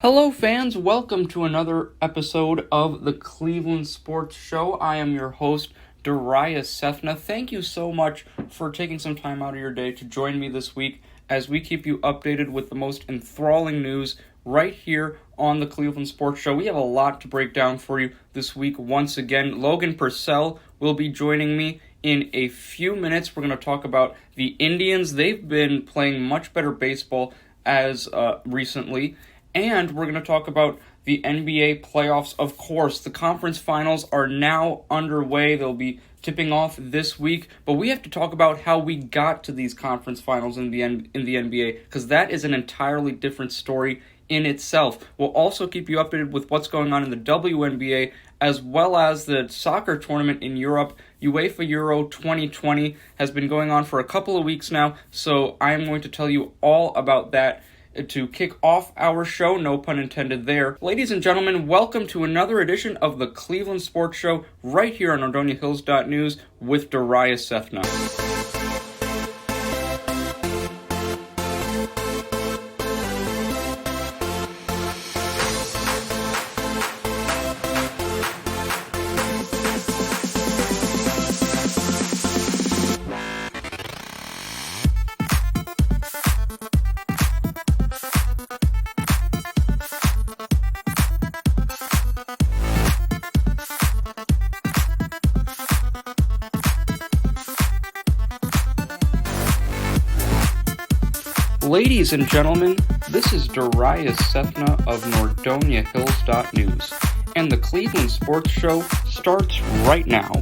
Hello fans, welcome to another episode of the Cleveland Sports Show. I am your host, Darius Sethna. Thank you so much for taking some time out of your day to join me this week as we keep you updated with the most enthralling news right here on the Cleveland Sports Show. We have a lot to break down for you this week once again. Logan Purcell will be joining me in a few minutes. We're going to talk about the Indians. They've been playing much better baseball as recently. And we're going to talk about the NBA playoffs, of course. The conference finals are now underway. They'll be tipping off this week. But we have to talk about how we got to these conference finals in the NBA, because that is an entirely different story in itself. We'll also keep you updated with what's going on in the WNBA, as well as the soccer tournament in Europe. UEFA Euro 2020 has been going on for a couple of weeks now, so I am going to tell you all about that to kick off our show, no pun intended there. Ladies and gentlemen, welcome to another edition of the Cleveland Sports Show right here on NordoniaHills.News with Darius Sethna. Ladies and gentlemen, this is Darius Sethna of NordoniaHills.News, and the Cleveland Sports Show starts right now.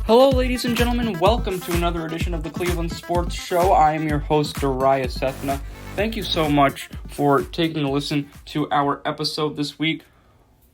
Hello, ladies and gentlemen, welcome to another edition of the Cleveland Sports Show. I am your host, Darius Sethna. Thank you so much for taking a listen to our episode this week.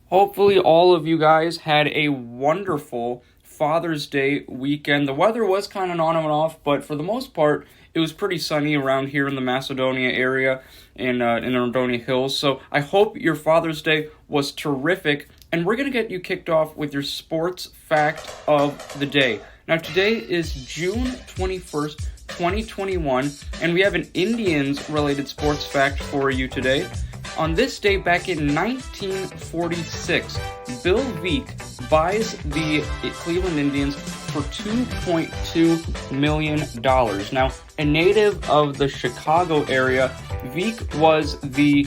Hopefully all of you guys had a wonderful Father's Day weekend. The weather was kind of on and off, but for the most part, it was pretty sunny around here in the Macedonia area in Nordonia Hills. So I hope your Father's Day was terrific. And we're going to get you kicked off with your sports fact of the day. Now today is June 21st, 2021, and we have an Indians-related sports fact for you today. On this day, back in 1946, Bill Veeck buys the Cleveland Indians for $2.2 million. Now, a native of the Chicago area, Veeck was the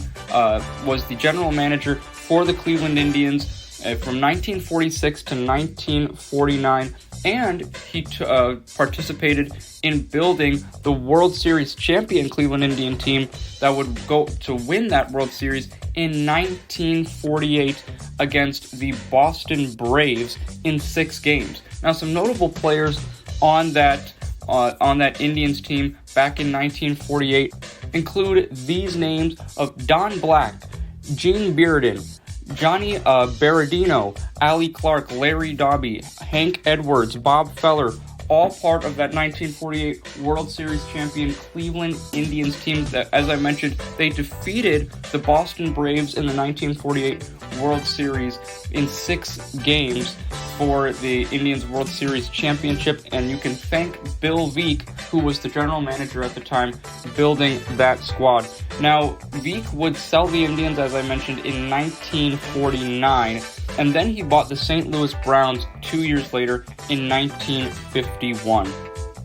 general manager for the Cleveland Indians from 1946 to 1949, and he participated in building the World Series champion Cleveland Indian team that would go to win that World Series in 1948 against the Boston Braves in 6 games. Now, some notable players on that Indians team back in 1948 include these names of Don Black, Gene Bearden, Johnny Berardino, Allie Clark, Larry Doby, Hank Edwards, Bob Feller, all part of that 1948 World Series champion Cleveland Indians team that, as I mentioned, they defeated the Boston Braves in the 1948 World Series in 6 games for the Indians World Series championship, and you can thank Bill Veeck, who was the general manager at the time, building that squad. Now, Veeck would sell the Indians, as I mentioned, in 1949, and then he bought the St. Louis Browns 2 years later in 1951.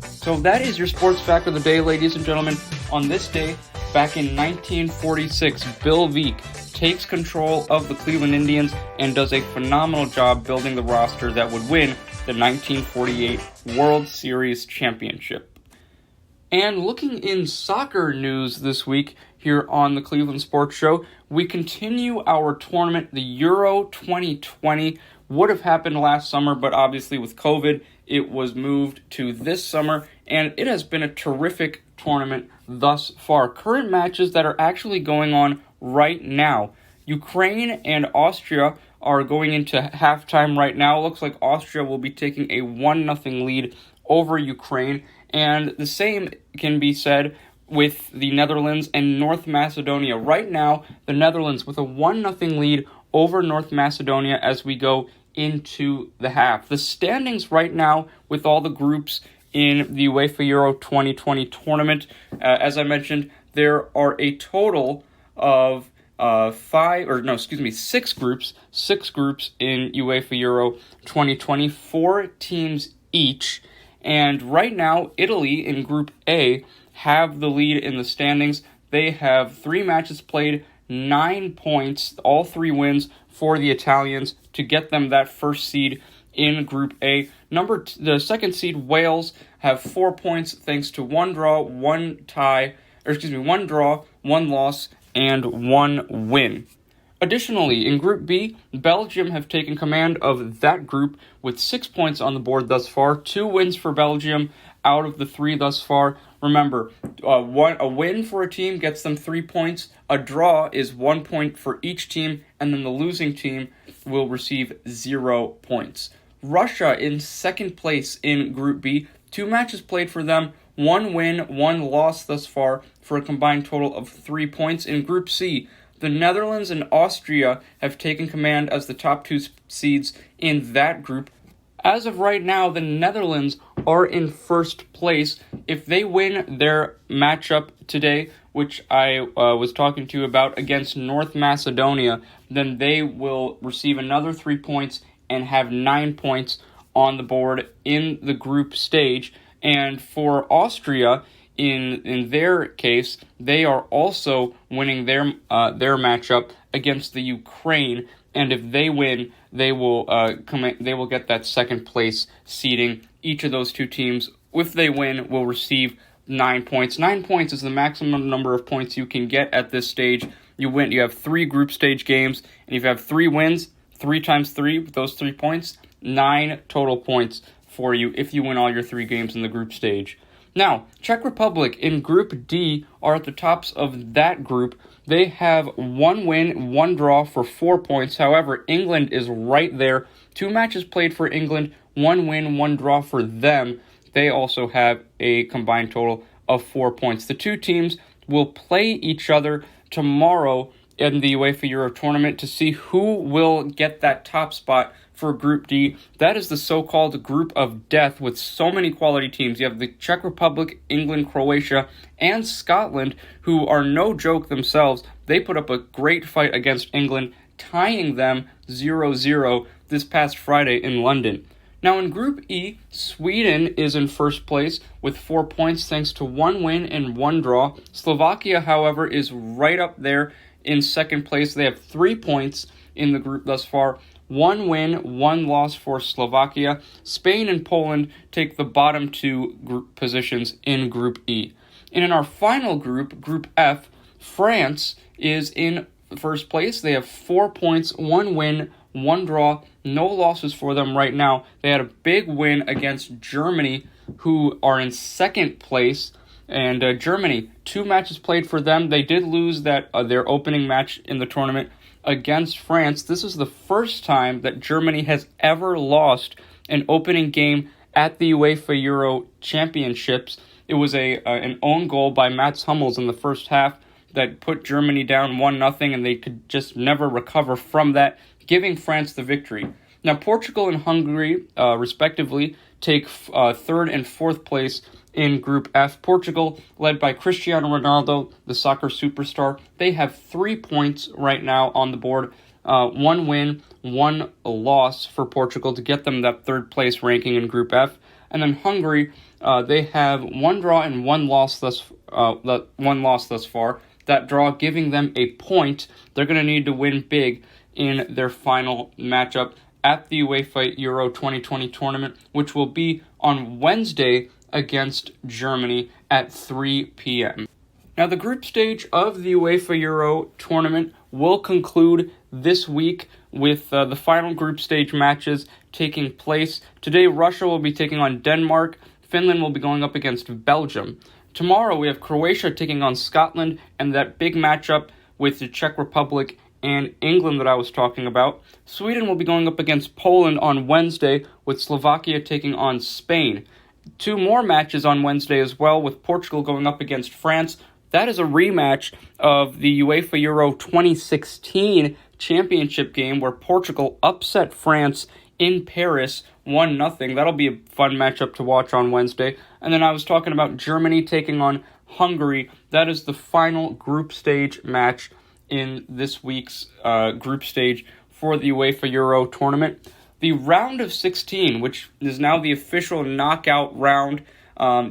So that is your sports fact of the day, ladies and gentlemen. On this day, back in 1946, Bill Veeck takes control of the Cleveland Indians and does a phenomenal job building the roster that would win the 1948 World Series championship. And looking in soccer news this week here on the Cleveland Sports Show, we continue our tournament. The Euro 2020 would have happened last summer, but obviously with COVID, it was moved to this summer, and it has been a terrific tournament thus far. Current matches that are actually going on right now. Ukraine and Austria are going into halftime right now. It looks like Austria will be taking a 1-0 lead over Ukraine, and the same can be said with the Netherlands and North Macedonia. Right now, the Netherlands with a 1-0 lead over North Macedonia as we go into the half. The standings right now with all the groups in the UEFA Euro 2020 tournament, as I mentioned, there are a total of six groups in UEFA Euro 2020, 4 teams each. And right now, Italy in Group A have the lead in the standings. They have 3 matches played, 9 points, all 3 wins for the Italians to get them that first seed in Group A. The second seed, Wales, have 4 points thanks to 1 draw, 1 draw, 1 loss, and 1 win. Additionally, in Group B, Belgium have taken command of that group with 6 points on the board thus far. 2 wins for Belgium out of the 3 thus far. Remember, a win for a team gets them 3 points. A draw is 1 point for each team, and then the losing team will receive 0 points. Russia in second place in Group B. 2 matches played for them. 1 win, 1 loss thus far for a combined total of 3 points. In Group C, the Netherlands and Austria have taken command as the top 2 seeds in that group. As of right now, the Netherlands are in first place. If they win their matchup today, which I was talking to you about against North Macedonia, then they will receive another 3 points and have 9 points on the board in the group stage. And for Austria, in their case, they are also winning their matchup against the Ukraine, and if they win, they will get that second place seeding. Each of those 2 teams, if they win, will receive 9 points. 9 points is the maximum number of points you can get at this stage. You have 3 group stage games, and if you have 3 wins, 3 times 3 with those 3 points, 9 total points for you if you win all your 3 games in the group stage. Now, Czech Republic in Group D are at the tops of that group. They have 1 win, 1 draw for 4 points. However, England is right there. 2 matches played for England, 1 win, 1 draw for them. They also have a combined total of 4 points. The 2 teams will play each other tomorrow in the UEFA Euro tournament to see who will get that top spot for Group D. That is the so-called group of death with so many quality teams. You have the Czech Republic, England, Croatia, and Scotland, who are no joke themselves. They put up a great fight against England, tying them 0-0 this past Friday in London. Now in Group E, Sweden is in first place with 4 points thanks to 1 win and 1 draw. Slovakia, however, is right up there in second place. They have 3 points in the group thus far. 1 win, 1 loss for Slovakia. Spain and Poland take the bottom 2 group positions in Group E. And in our final group, Group F, France is in first place. They have 4 points, 1 win, 1 draw, no losses for them right now. They had a big win against Germany, who are in second place. And Germany, 2 matches played for them. They did lose their opening match in the tournament against France. This is the first time that Germany has ever lost an opening game at the UEFA Euro Championships. It was an own goal by Mats Hummels in the first half that put Germany down 1-0, and they could just never recover from that, giving France the victory. Now, Portugal and Hungary, respectively, take third and fourth place in Group F. Portugal, led by Cristiano Ronaldo, the soccer superstar, they have 3 points right now on the board. 1 win, 1 loss for Portugal to get them that third place ranking in Group F. And then Hungary, they have 1 draw and 1 loss thus far. That draw giving them a point. They're going to need to win big in their final matchup at the UEFA Euro 2020 tournament, which will be on Wednesday against Germany at 3 p.m. Now, the group stage of the UEFA Euro tournament will conclude this week with the final group stage matches taking place. Today, Russia will be taking on Denmark. Finland will be going up against Belgium. Tomorrow, we have Croatia taking on Scotland, and that big matchup with the Czech Republic and England that I was talking about. Sweden will be going up against Poland on Wednesday, with Slovakia taking on Spain. 2 more matches on Wednesday as well, with Portugal going up against France. That is a rematch of the UEFA Euro 2016 championship game where Portugal upset France in Paris 1-0. That'll be a fun matchup to watch on Wednesday. And then I was talking about Germany taking on Hungary. That is the final group stage match in this week's group stage for the UEFA Euro tournament. The round of 16, which is now the official knockout round,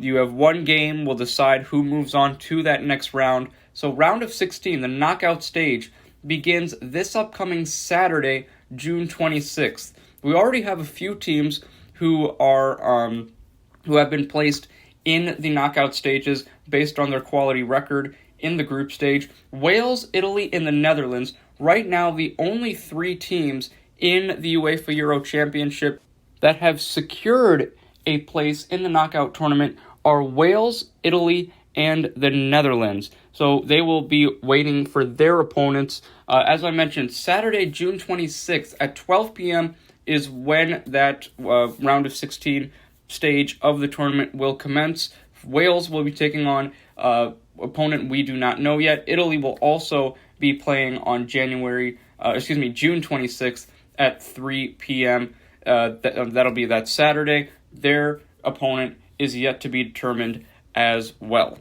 you have one game will decide who moves on to that next round. So round of 16, the knockout stage, begins this upcoming Saturday, June 26th. We already have a few teams who have been placed in the knockout stages based on their quality record in the group stage. Wales, Italy, and the Netherlands, right now the only three teams in the UEFA Euro Championship that have secured a place in the knockout tournament are Wales, Italy, and the Netherlands. So they will be waiting for their opponents. As I mentioned, Saturday, June 26th at 12 p.m. is when that round of 16 stage of the tournament will commence. Wales will be taking on opponent we do not know yet. Italy will also be playing on June 26th at 3 p.m. That'll be that Saturday. Their opponent is yet to be determined as well.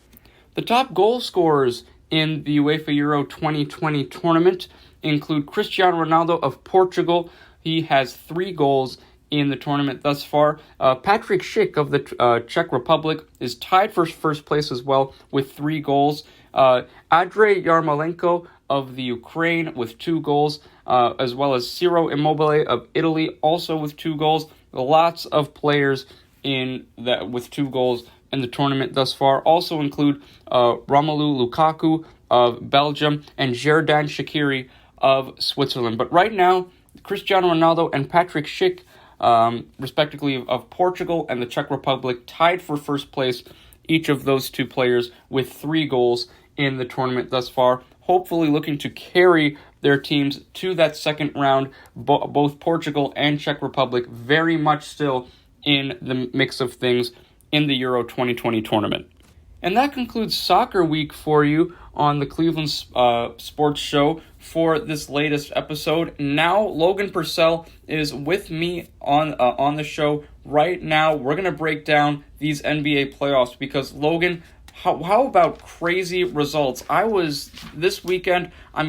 The top goal scorers in the UEFA Euro 2020 tournament include Cristiano Ronaldo of Portugal. He has 3 goals in the tournament thus far. Patrick Schick of the Czech Republic is tied for first place as well with 3 goals. Andrei Yarmolenko of the Ukraine with 2 goals, as well as Ciro Immobile of Italy also with 2 goals. Lots of players with 2 goals in the tournament thus far. Also include Romelu Lukaku of Belgium and Xherdan Shaqiri of Switzerland. But right now, Cristiano Ronaldo and Patrick Schick, respectively of Portugal and the Czech Republic, tied for first place, each of those 2 players with 3 goals in the tournament thus far, hopefully looking to carry their teams to that second round. Both Portugal and Czech Republic very much still in the mix of things in the Euro 2020 tournament. And that concludes Soccer Week for you on the Cleveland Sports Show for this latest episode. Now, Logan Purcell is with me on the show right now. We're going to break down these NBA playoffs because, Logan, how about crazy results? This weekend, I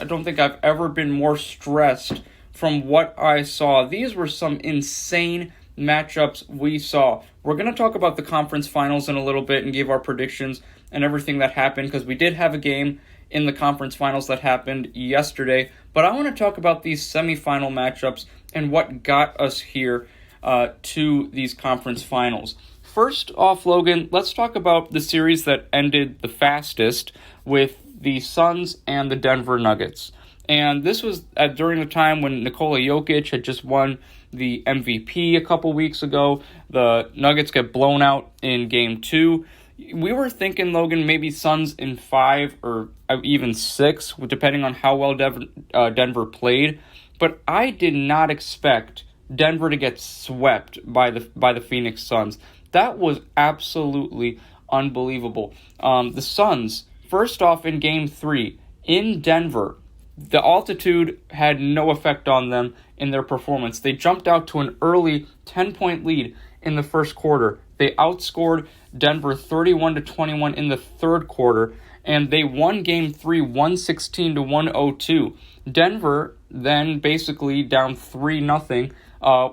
don't think I've ever been more stressed from what I saw. These were some insane matchups we saw. We're going to talk about the conference finals in a little bit and give our predictions and everything that happened, because we did have a game in the conference finals that happened yesterday. But I want to talk about these semifinal matchups and what got us here to these conference finals. First off, Logan, let's talk about the series that ended the fastest with the Suns and the Denver Nuggets. And this was during the time when Nikola Jokic had just won the MVP a couple weeks ago. The Nuggets get blown out in Game 2. We were thinking, Logan, maybe Suns in 5 or even 6, depending on how well Denver played. But I did not expect Denver to get swept by the Phoenix Suns. That was absolutely unbelievable. The Suns, first off in Game 3, in Denver, the altitude had no effect on them in their performance. They jumped out to an early 10-point lead in the first quarter. They outscored Denver 31-21 in the third quarter, and they won Game 3 116-102. Denver then basically down 3-0.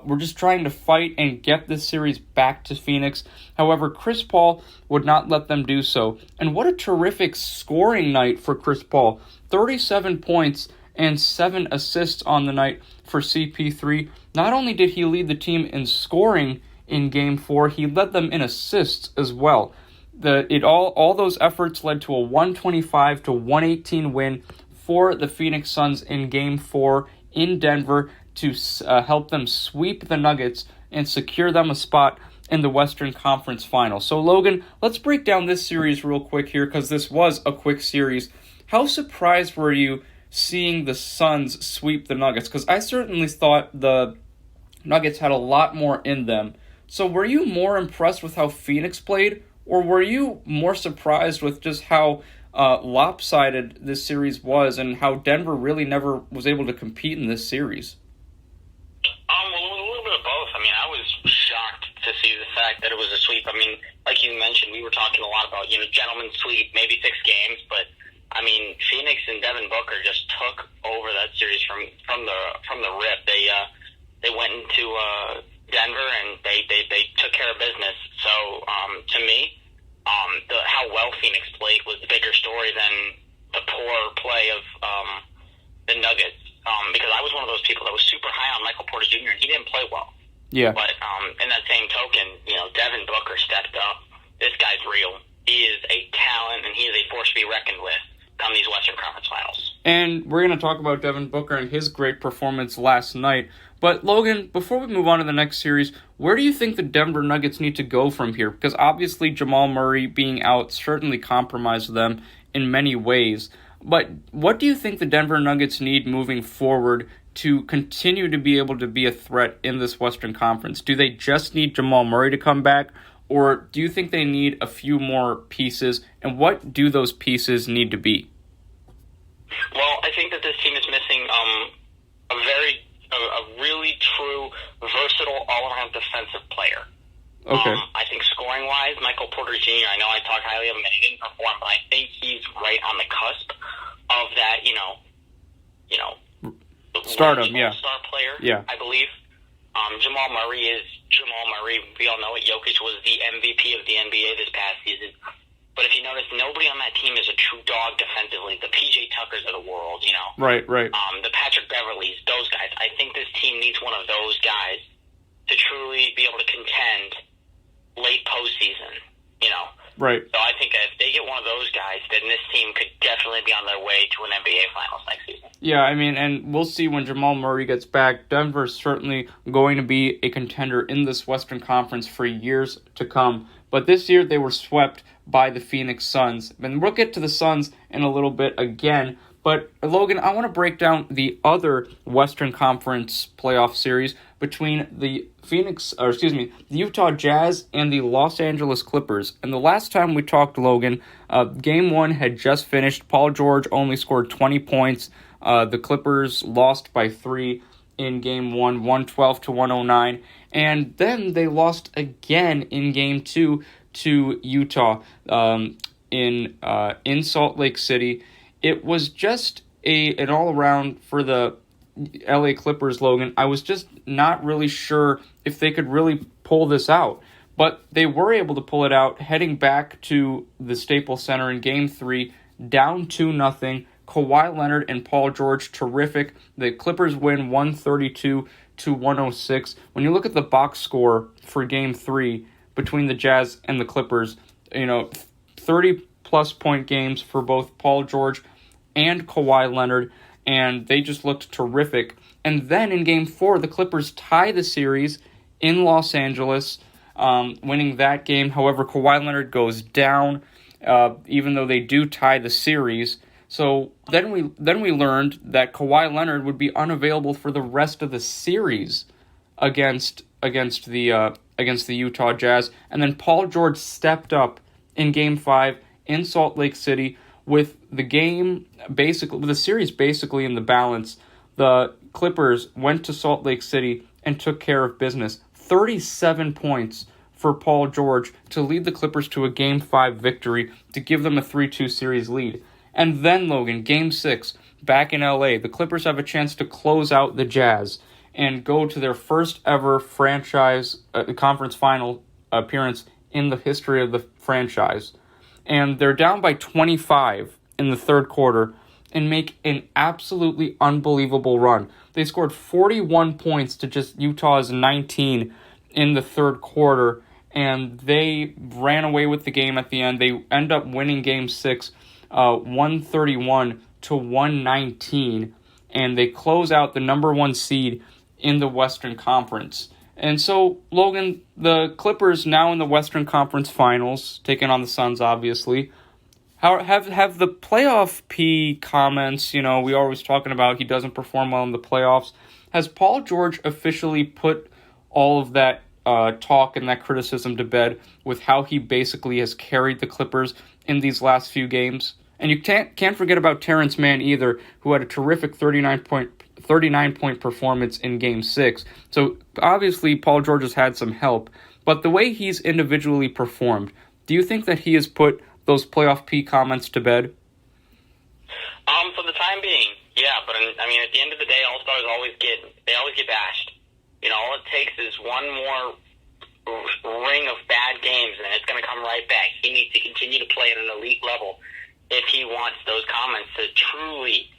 We're just trying to fight and get this series back to Phoenix. However, Chris Paul would not let them do so. And what a terrific scoring night for Chris Paul. 37 points and 7 assists on the night for CP3. Not only did he lead the team in scoring in Game 4, he led them in assists as well. All those efforts led to a 125-118 win for the Phoenix Suns in Game 4 in Denver to help them sweep the Nuggets and secure them a spot in the Western Conference Finals. So, Logan, let's break down this series real quick here, because this was a quick series. How surprised were you seeing the Suns sweep the Nuggets? Because I certainly thought the Nuggets had a lot more in them. So were you more impressed with how Phoenix played, or were you more surprised with just how lopsided this series was and how Denver really never was able to compete in this series? Well, a little bit of both. I was shocked to see the fact that it was a sweep. Like you mentioned, we were talking a lot about, gentlemen's sweep, maybe 6 games, but I mean, Phoenix and Devin Booker just took over that series from the rip. They went into Denver and they took care of business. So to me, how well Phoenix played was the bigger story than the poor play of the Nuggets. Because I was one of those people that was super high on Michael Porter Jr. and he didn't play well. Yeah. But in that same token, Devin Booker stepped up. This guy's real. He is a talent and he is a force to be reckoned with come these Western Conference Finals. And we're going to talk about Devin Booker and his great performance last night. But, Logan, before we move on to the next series, where do you think the Denver Nuggets need to go from here? Because obviously Jamal Murray being out certainly compromised them in many ways. But what do you think the Denver Nuggets need moving forward to continue to be able to be a threat in this Western Conference? Do they just need Jamal Murray to come back? Or do you think they need a few more pieces? And what do those pieces need to be? Well, I think that this team is missing a really true, versatile, all-around defensive player. Okay. I think scoring-wise, Michael Porter Jr., I know I talk highly of him and he didn't perform, but I think he's right on the cusp of that, stardom, yeah. Star player, yeah. I believe. Jamal Murray is Jamal Murray. We all know it. Jokic was the MVP of the NBA this past season. But if you notice, nobody on that team is a true dog defensively. The P.J. Tuckers of the world, Right. The Patrick Beverleys, those guys. I think this team needs one of those guys to truly be able to contend late postseason, Right. So I think that if they get one of those guys, then this team could definitely be on their way to an NBA Finals next season. Yeah, I mean, and we'll see when Jamal Murray gets back. Denver's certainly going to be a contender in this Western Conference for years to come. But this year they were swept by the Phoenix Suns. And we'll get to the Suns in a little bit again. But, Logan, I want to break down the other Western Conference playoff series between the Utah Jazz and the Los Angeles Clippers. And the last time we talked, Logan, Game 1 had just finished. Paul George only scored 20 points. The Clippers lost by 3 in Game 1, 112-109. And then they lost again in Game 2 to Utah in Salt Lake City. It was just an all-around for the LA Clippers, Logan. I was just not really sure if they could really pull this out. But they were able to pull it out, heading back to the Staples Center in Game 3, down 2-0. Kawhi Leonard and Paul George, terrific. The Clippers win 132-106. When you look at the box score for Game 3 between the Jazz and the Clippers, 30-plus point games for both Paul George and Kawhi Leonard, and they just looked terrific. And then in Game 4, the Clippers tie the series in Los Angeles, winning that game. However, Kawhi Leonard goes down, even though they do tie the series. So then we learned that Kawhi Leonard would be unavailable for the rest of the series against the Utah Jazz. And then Paul George stepped up in Game 5 in Salt Lake City with the series basically in the balance. The Clippers went to Salt Lake City and took care of business. 37 points for Paul George to lead the Clippers to a Game 5 victory to give them a 3-2 series lead. And then, Logan, Game 6, back in LA, the Clippers have a chance to close out the Jazz and go to their first ever franchise conference final appearance in the history of the franchise. And they're down by 25 in the third quarter and make an absolutely unbelievable run. They scored 41 points to just Utah's 19 in the third quarter, and they ran away with the game at the end. They end up winning Game 6, 131-119, and they close out the number 1 seed in the Western Conference. And so, Logan, the Clippers now in the Western Conference Finals, taking on the Suns, obviously. Have the playoff P comments, we always talking about he doesn't perform well in the playoffs. Has Paul George officially put all of that talk and that criticism to bed with how he basically has carried the Clippers in these last few games? And you can't forget about Terrence Mann either, who had a terrific 39-point performance in Game 6. So obviously Paul George has had some help, but the way he's individually performed, do you think that he has put those playoff P comments to bed? For the time being, yeah. But I mean, at the end of the day, All-Stars always get bashed. You know, all it takes is one more ring of bad games, and it's going to come right back. He needs to continue to play at an elite level if he wants those comments to truly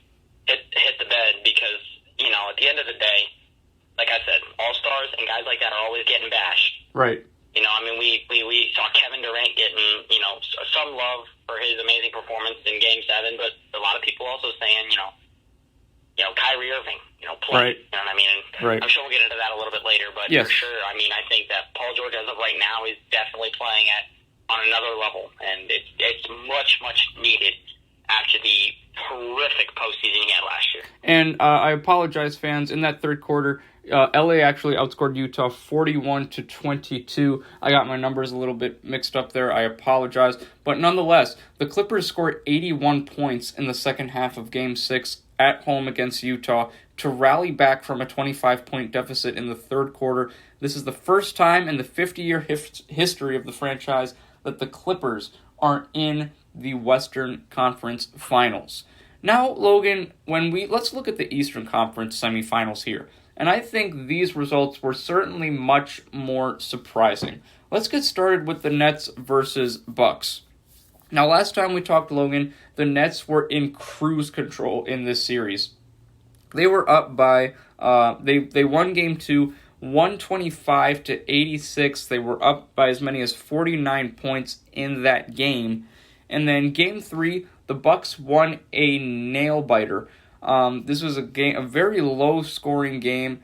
hit the bed. Because, you know, at the end of the day, like I said, All-Stars and guys like that are always getting bashed. Right. You know, I mean, we saw Kevin Durant getting, you know, some love for his amazing performance in Game 7, but a lot of people also saying, you know, Kyrie Irving, you know, play. Right. You know what I mean? And right. I'm sure we'll get into that a little bit later, but yes. For sure, I mean, I think that Paul George, as of right now, is definitely playing on another level, and it's much, much needed after the horrific postseason he had last year. And I apologize, fans. In that third quarter, LA actually outscored Utah 41-22. I got my numbers a little bit mixed up there. I apologize. But nonetheless, the Clippers scored 81 points in the second half of Game 6 at home against Utah to rally back from a 25-point deficit in the third quarter. This is the first time in the 50-year history of the franchise that the Clippers are in the Western Conference Finals. Now, Logan, let's look at the Eastern Conference semifinals here. And I think these results were certainly much more surprising. Let's get started with the Nets versus Bucks. Now, last time we talked, Logan, the Nets were in cruise control in this series. They were up by, they won Game 2, 125-86. They were up by as many as 49 points in that game. And then Game 3, the Bucks won a nail-biter. This was a very low-scoring game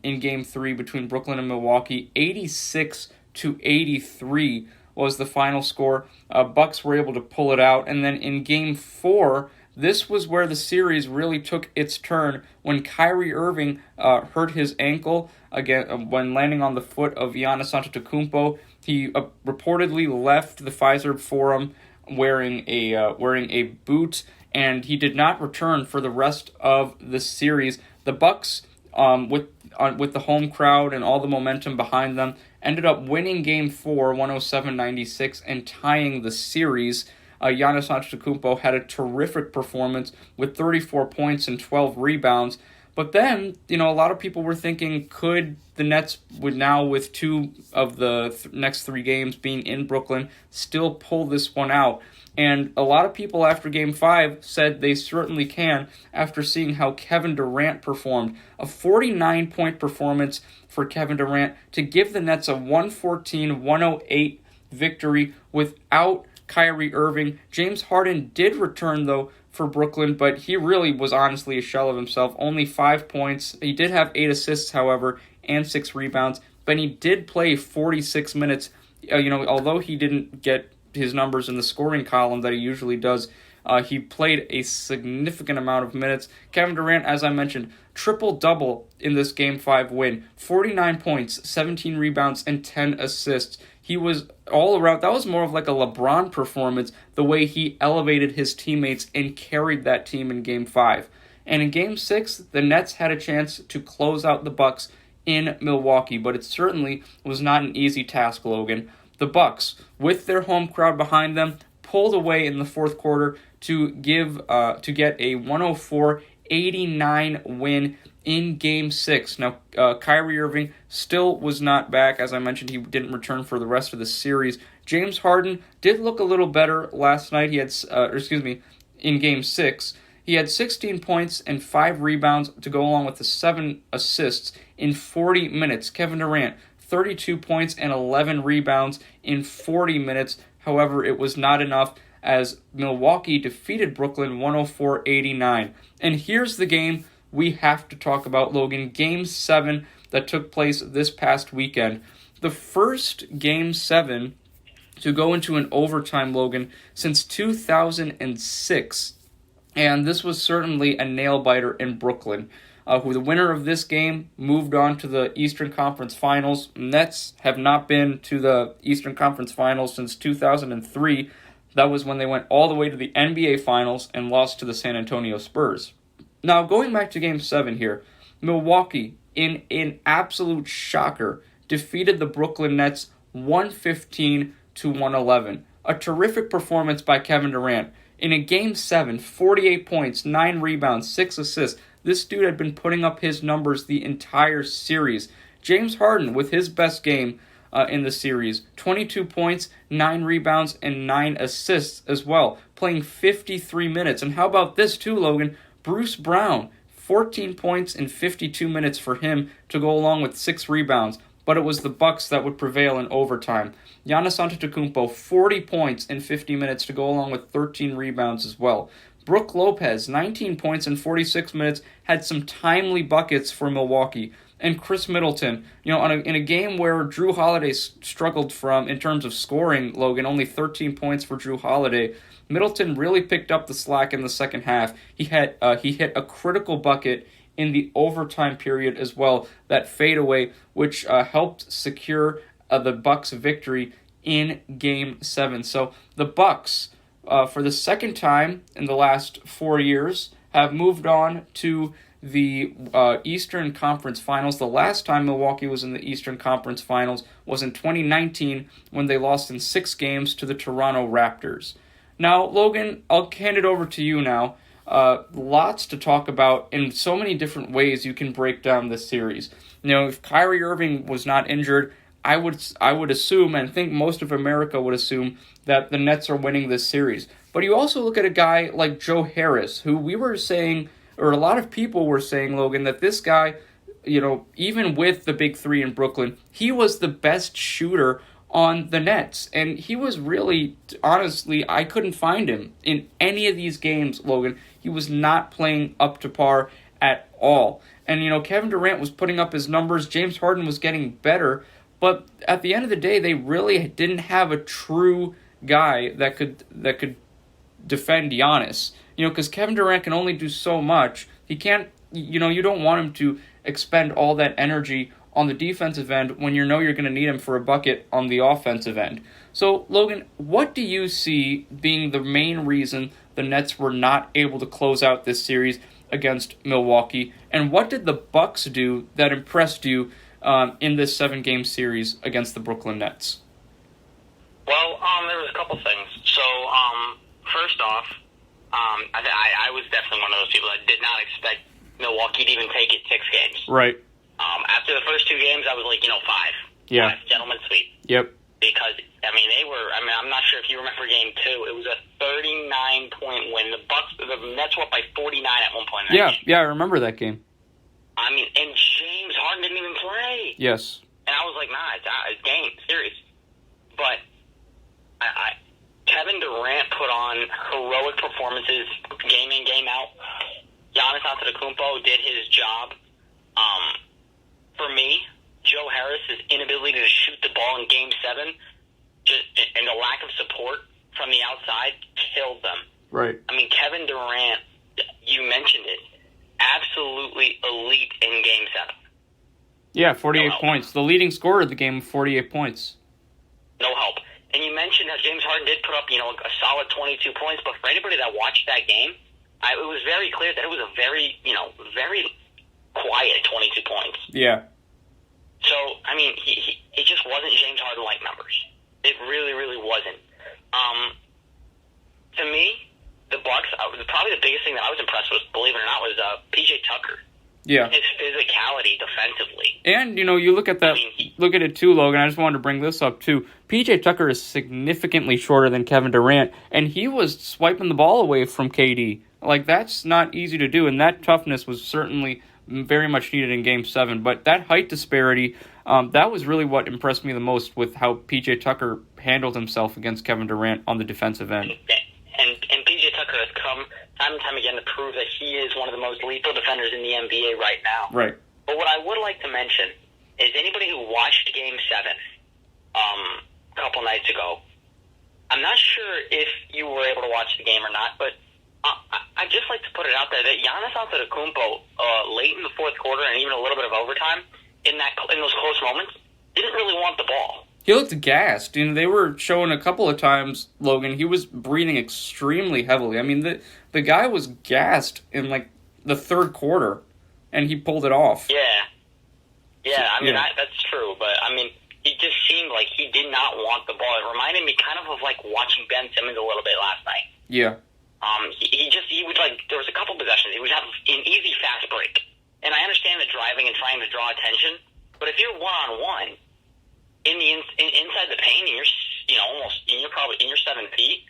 in Game 3 between Brooklyn and Milwaukee. 86-83 was the final score. Bucks were able to pull it out. And then in Game 4, this was where the series really took its turn when Kyrie Irving hurt his ankle again when landing on the foot of Giannis Antetokounmpo. He reportedly left the Fiserv Forum wearing a boot, and he did not return for the rest of the series. The Bucks, with the home crowd and all the momentum behind them, ended up winning Game 4, 107-96, and tying the series. Giannis Antetokounmpo had a terrific performance with 34 points and 12 rebounds. But then, a lot of people were thinking, could the Nets, with two of the next three games being in Brooklyn, still pull this one out? And a lot of people after Game 5 said they certainly can after seeing how Kevin Durant performed. A 49-point performance for Kevin Durant to give the Nets a 114-108 victory without Kyrie Irving. James Harden did return, though, for Brooklyn, but he really was honestly a shell of himself. Only 5 points. He did have 8 assists, however, and 6 rebounds, but he did play 46 minutes. Although he didn't get his numbers in the scoring column that he usually does, he played a significant amount of minutes. Kevin Durant, as I mentioned, triple-double in this Game 5 win. 49 points, 17 rebounds, and 10 assists. He was all around. That was more of like a LeBron performance, the way he elevated his teammates and carried that team in Game 5. And in Game 6, the Nets had a chance to close out the Bucks in Milwaukee, but it certainly was not an easy task, Logan. The Bucks, with their home crowd behind them, pulled away in the fourth quarter to get a 104-89 win in Game 6. Now, Kyrie Irving still was not back. As I mentioned, he didn't return for the rest of the series. James Harden did look a little better last night. He had, in Game 6. He had 16 points and 5 rebounds to go along with the 7 assists in 40 minutes. Kevin Durant, 32 points and 11 rebounds in 40 minutes. However, it was not enough as Milwaukee defeated Brooklyn 104-89. And here's the game we have to talk about, Logan. Game 7 that took place this past weekend. The first Game 7 to go into an overtime, Logan, since 2006. And this was certainly a nail-biter in Brooklyn. Who the winner of this game moved on to the Eastern Conference Finals. Nets have not been to the Eastern Conference Finals since 2003. That was when they went all the way to the NBA Finals and lost to the San Antonio Spurs. Now, going back to Game 7 here, Milwaukee, in an absolute shocker, defeated the Brooklyn Nets 115-111. A terrific performance by Kevin Durant. In a Game 7, 48 points, 9 rebounds, 6 assists. This dude had been putting up his numbers the entire series. James Harden, with his best game in the series, 22 points, 9 rebounds, and 9 assists as well, playing 53 minutes. And how about this too, Logan? Bruce Brown, 14 points in 52 minutes for him to go along with 6 rebounds. But it was the Bucks that would prevail in overtime. Giannis Antetokounmpo, 40 points in 50 minutes to go along with 13 rebounds as well. Brook Lopez, 19 points in 46 minutes, had some timely buckets for Milwaukee. And Chris Middleton, in a game where Drew Holiday struggled in terms of scoring, Logan, only 13 points for Drew Holiday, Middleton really picked up the slack in the second half. He hit a critical bucket in the overtime period as well, that fadeaway, which helped secure the Bucks' victory in Game 7. So the Bucks, for the second time in the last 4 years, have moved on to the Eastern Conference Finals. The last time Milwaukee was in the Eastern Conference Finals was in 2019 when they lost in 6 games to the Toronto Raptors. Now, Logan, I'll hand it over to you now. Lots to talk about in so many different ways you can break down this series. If Kyrie Irving was not injured, I would assume, and think most of America would assume, that the Nets are winning this series. But you also look at a guy like Joe Harris, who we were saying, or a lot of people were saying, Logan, that this guy, even with the big three in Brooklyn, he was the best shooter on the Nets. And he was really, honestly, I couldn't find him in any of these games, Logan. He was not playing up to par at all. And, Kevin Durant was putting up his numbers. James Harden was getting better. But at the end of the day, they really didn't have a true guy that could defend Giannis. Because Kevin Durant can only do so much. He can't, you don't want him to expend all that energy on the defensive end when you're going to need him for a bucket on the offensive end. So, Logan, what do you see being the main reason the Nets were not able to close out this series against Milwaukee? And what did the Bucks do that impressed you in this 7-game series against the Brooklyn Nets? Well, there was a couple things. So, first off, I was definitely one of those people that did not expect Milwaukee to even take it 6 games. Right. After the first 2 games, I was like, 5. Yeah. 5, gentlemen's sweep. Yep. Because, I'm not sure if you remember Game 2. It was a 39-point win. The Nets were up by 49 at one point. Yeah, I remember that game. And James Harden didn't even play. Yes. And I was like, it's game, series. But Kevin Durant put on heroic performances game in, game out. Giannis Antetokounmpo did his job. For me, Joe Harris's inability to shoot the ball in Game 7 and the lack of support from the outside killed them. Right. Kevin Durant, you mentioned it, absolutely elite in Game 7. Yeah, 48 points. The leading scorer of the game, 48 points. No help. And you mentioned that James Harden did put up, a solid 22 points, but for anybody that watched that game, it was very clear that it was a very, very quiet 22 points. Yeah. So, it just wasn't James Harden-like numbers. It really, really wasn't. To me, the Bucks, probably the biggest thing that I was impressed with, believe it or not, was P.J. Tucker. Yeah. His physicality defensively. And, you look at that, look at it too, Logan. I just wanted to bring this up too. P.J. Tucker is significantly shorter than Kevin Durant, and he was swiping the ball away from KD. That's not easy to do, and that toughness was certainly very much needed in Game 7. But that height disparity, that was really what impressed me the most with how P.J. Tucker handled himself against Kevin Durant on the defensive end. And P.J. Tucker has come time and time again to prove that he is one of the most lethal defenders in the NBA right now. Right. But what I would like to mention is anybody who watched Game 7 a couple nights ago, I'm not sure if you were able to watch the game or not, but I'd just like to put it out there that Giannis Antetokounmpo, late in the fourth quarter and even a little bit of overtime, in those close moments, didn't really want the ball. He looked gassed. They were showing a couple of times, Logan, he was breathing extremely heavily. The guy was gassed in, the third quarter, and he pulled it off. Yeah, that's true, but, he just seemed like he did not want the ball. It reminded me kind of watching Ben Simmons a little bit last night. Yeah. He would, like, there was a couple possessions, he would have an easy fast break. And I understand the driving and trying to draw attention, but if you're one-on-one inside the paint and you're probably in your 7 feet,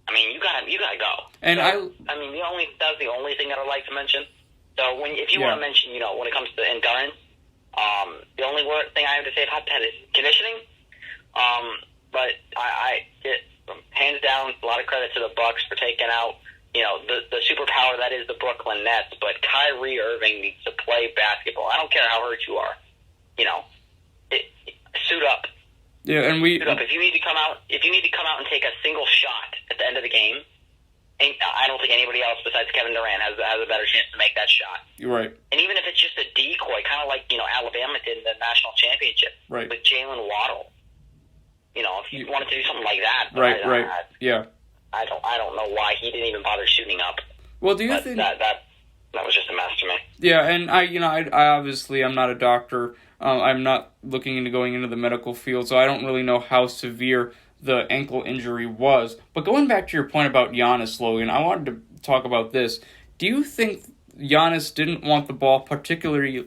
I mean, you gotta go. And so, I mean, that's the only thing that I'd like to mention. So if you want to mention, when it comes to endurance, the only thing I have to say about that is conditioning. But I get hands down a lot of credit to the Bucks for taking out the superpower that is the Brooklyn Nets. But Kyrie Irving needs to play basketball. I don't care how hurt you are. Suit up. Yeah, and suit up. If you need to come out and take a single shot at the end of the game, I don't think anybody else besides Kevin Durant has a better chance to make that shot. You're right. And even if it's just a decoy, kind of like Alabama did in the national championship with Jalen Waddle. If you wanted to do something like that, right. Yeah. I don't know why he didn't even bother shooting up. Well, do you think that was just a mess to me? Yeah, and I obviously I'm not a doctor. I'm not looking into going into the medical field, so I don't really know how severe the ankle injury was. But going back to your point about Giannis, Logan, I wanted to talk about this. Do you think Giannis didn't want the ball particularly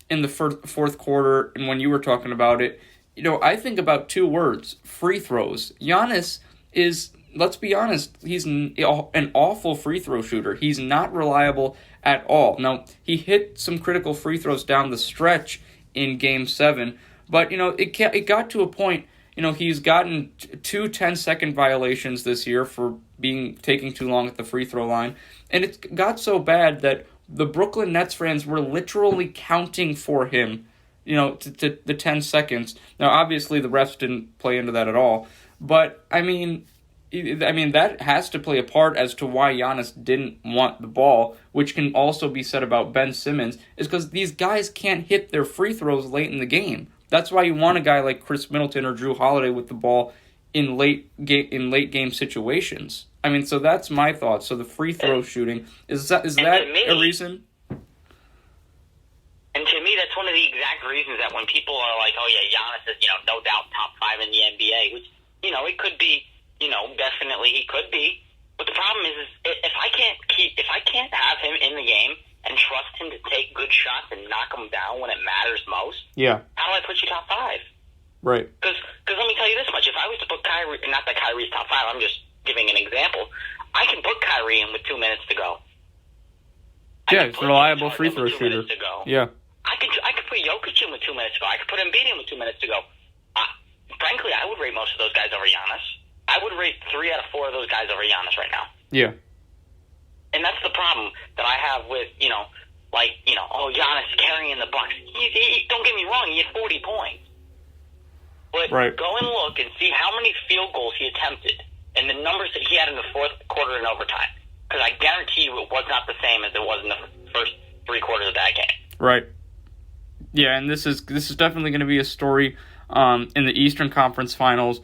in the fourth quarter, and when you were talking about it? I think about 2 words: free throws. Giannis is, let's be honest, he's an awful free throw shooter. He's not reliable at all. Now, he hit some critical free throws down the stretch in Game 7, but, it got to a point, he's gotten 2 10-second violations this year for taking too long at the free throw line, and it got so bad that the Brooklyn Nets fans were literally counting for him, to the 10 seconds. Now, obviously, the refs didn't play into that at all, but, I mean, that has to play a part as to why Giannis didn't want the ball, which can also be said about Ben Simmons, is because these guys can't hit their free throws late in the game. That's why you want a guy like Chris Middleton or Drew Holiday with the ball in late game situations. I mean, so that's my thoughts. So the free throw shooting, is that a reason? And to me, that's one of the exact reasons that when people are like, oh yeah, Giannis is, no doubt top 5 in the NBA, which, it could be, definitely he could be. But the problem is if I can't have him in the game and trust him to take good shots and knock them down when it matters most, how do I put you top 5? Right. Because let me tell you this much: if I was to put Kyrie, not that Kyrie's top 5, I'm just giving an example. I can put Kyrie in with 2 minutes to go. He's a reliable free throw shooter. Yeah. I could put Jokic in with 2 minutes to go. I could put Embiid in with 2 minutes to go. Frankly, I would rate most of those guys over Giannis. I would rate 3 out of 4 of those guys over Giannis right now. Yeah. And that's the problem that I have with, Giannis carrying the Bucks. Don't get me wrong, he had 40 points. But go and look and see how many field goals he attempted and the numbers that he had in the fourth quarter and overtime. Because I guarantee you it was not the same as it was in the first 3 quarters of that game. Right. Yeah, and this is definitely going to be a story in the Eastern Conference Finals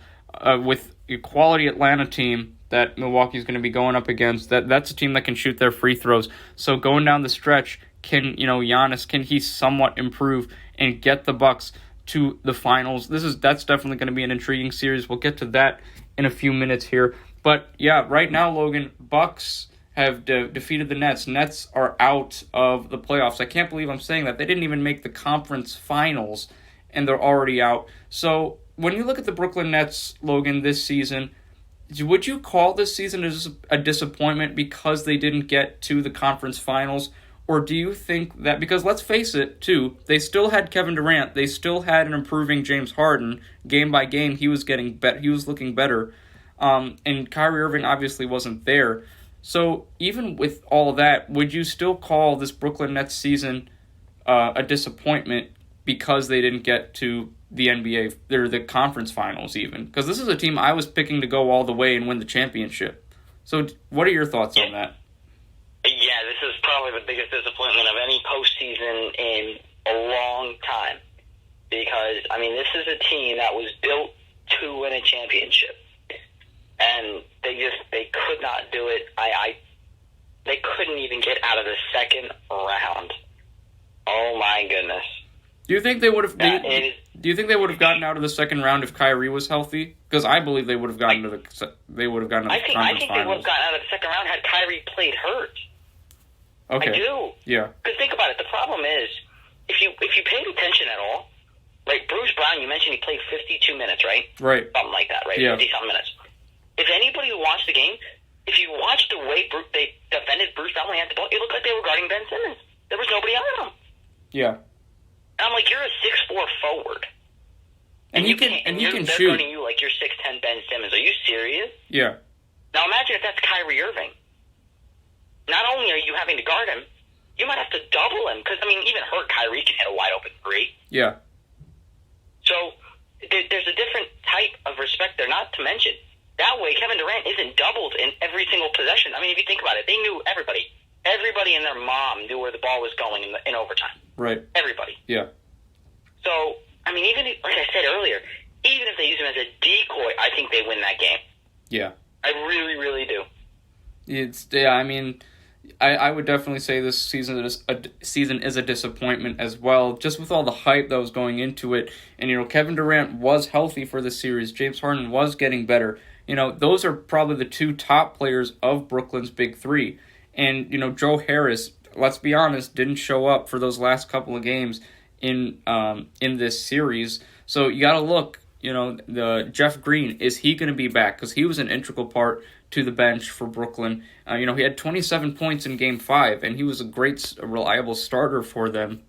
with a quality Atlanta team that Milwaukee's going to be going up against. That's a team that can shoot their free throws. So going down the stretch, Giannis, can he somewhat improve and get the Bucks to the finals? That's definitely going to be an intriguing series. We'll get to that in a few minutes here. But yeah, right now, Logan, Bucks have defeated the Nets. Nets are out of the playoffs. I can't believe I'm saying that. They didn't even make the conference finals, and they're already out. So when you look at the Brooklyn Nets, Logan, this season, would you call this season as a disappointment because they didn't get to the conference finals? Or do you think that, because let's face it, too, they still had Kevin Durant, they still had an improving James Harden. Game by game, he was getting better. He was looking better. And Kyrie Irving obviously wasn't there. So even with all of that, would you still call this Brooklyn Nets season a disappointment because they didn't get to the NBA, or the conference finals even? Because this is a team I was picking to go all the way and win the championship. So what are your thoughts on that? Yeah, this is probably the biggest disappointment of any postseason in a long time. Because, this is a team that was built to win a championship. And they could not do it. They couldn't even get out of the second round. Oh my goodness. Do you think they would have? Do Do you think they would have gotten out of the second round if Kyrie was healthy? Because I believe they would have gotten to the conference finals. I think they would have gotten out of the second round had Kyrie played hurt. Okay. I do. Yeah. Because think about it. The problem is, if you paid attention at all, right? Bruce Brown, you mentioned he played 52 minutes, right? Right. Something like that, right? Yeah. 50-something minutes. If anybody who watched the game, if you watched the way they defended Bruce Brown when he had the ball, it looked like they were guarding Ben Simmons. There was nobody on him. Yeah. And I'm like, you're a 6'4" forward. And you can they're shoot. guarding you like you're 6'10" Ben Simmons. Are you serious? Yeah. Now imagine if that's Kyrie Irving. Not only are you having to guard him, you might have to double him. Because, even hurt Kyrie can hit a wide-open three. Yeah. So there's a different type of respect there, not to mention. That way, Kevin Durant isn't doubled in every single possession. If you think about it, they knew everybody. Everybody and their mom knew where the ball was going in overtime. Right. Everybody. Yeah. So, even if, like I said earlier, even if they use him as a decoy, I think they win that game. Yeah. I really, really do. I would definitely say this season is a disappointment as well, just with all the hype that was going into it. And, Kevin Durant was healthy for the series. James Harden was getting better. Those are probably the two top players of Brooklyn's Big Three. And, Joe Harris, let's be honest, didn't show up for those last couple of games in this series. So you got to look, the Jeff Green, is he going to be back? Because he was an integral part to the bench for Brooklyn. He had 27 points in Game 5, and he was a reliable starter for them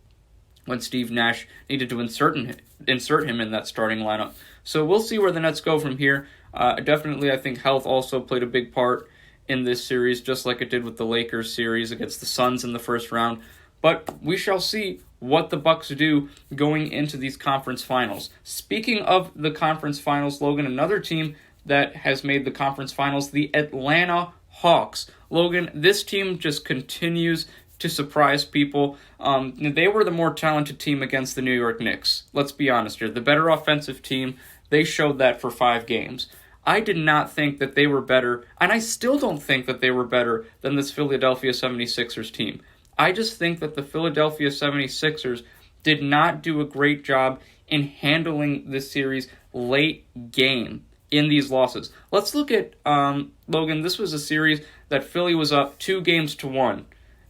when Steve Nash needed to insert him in that starting lineup. So we'll see where the Nets go from here. Definitely, I think health also played a big part in this series, just like it did with the Lakers series against the Suns in the first round. But we shall see what the Bucks do going into these conference finals. Speaking of the conference finals, Logan, another team that has made the conference finals, the Atlanta Hawks. Logan, this team just continues to surprise people. They were the more talented team against the New York Knicks. Let's be honest here. The better offensive team, they showed that for 5 games. I did not think that they were better, and I still don't think that they were better than this Philadelphia 76ers team. I just think that the Philadelphia 76ers did not do a great job in handling this series late game in these losses. Let's look at, Logan, this was a series that Philly was up 2-1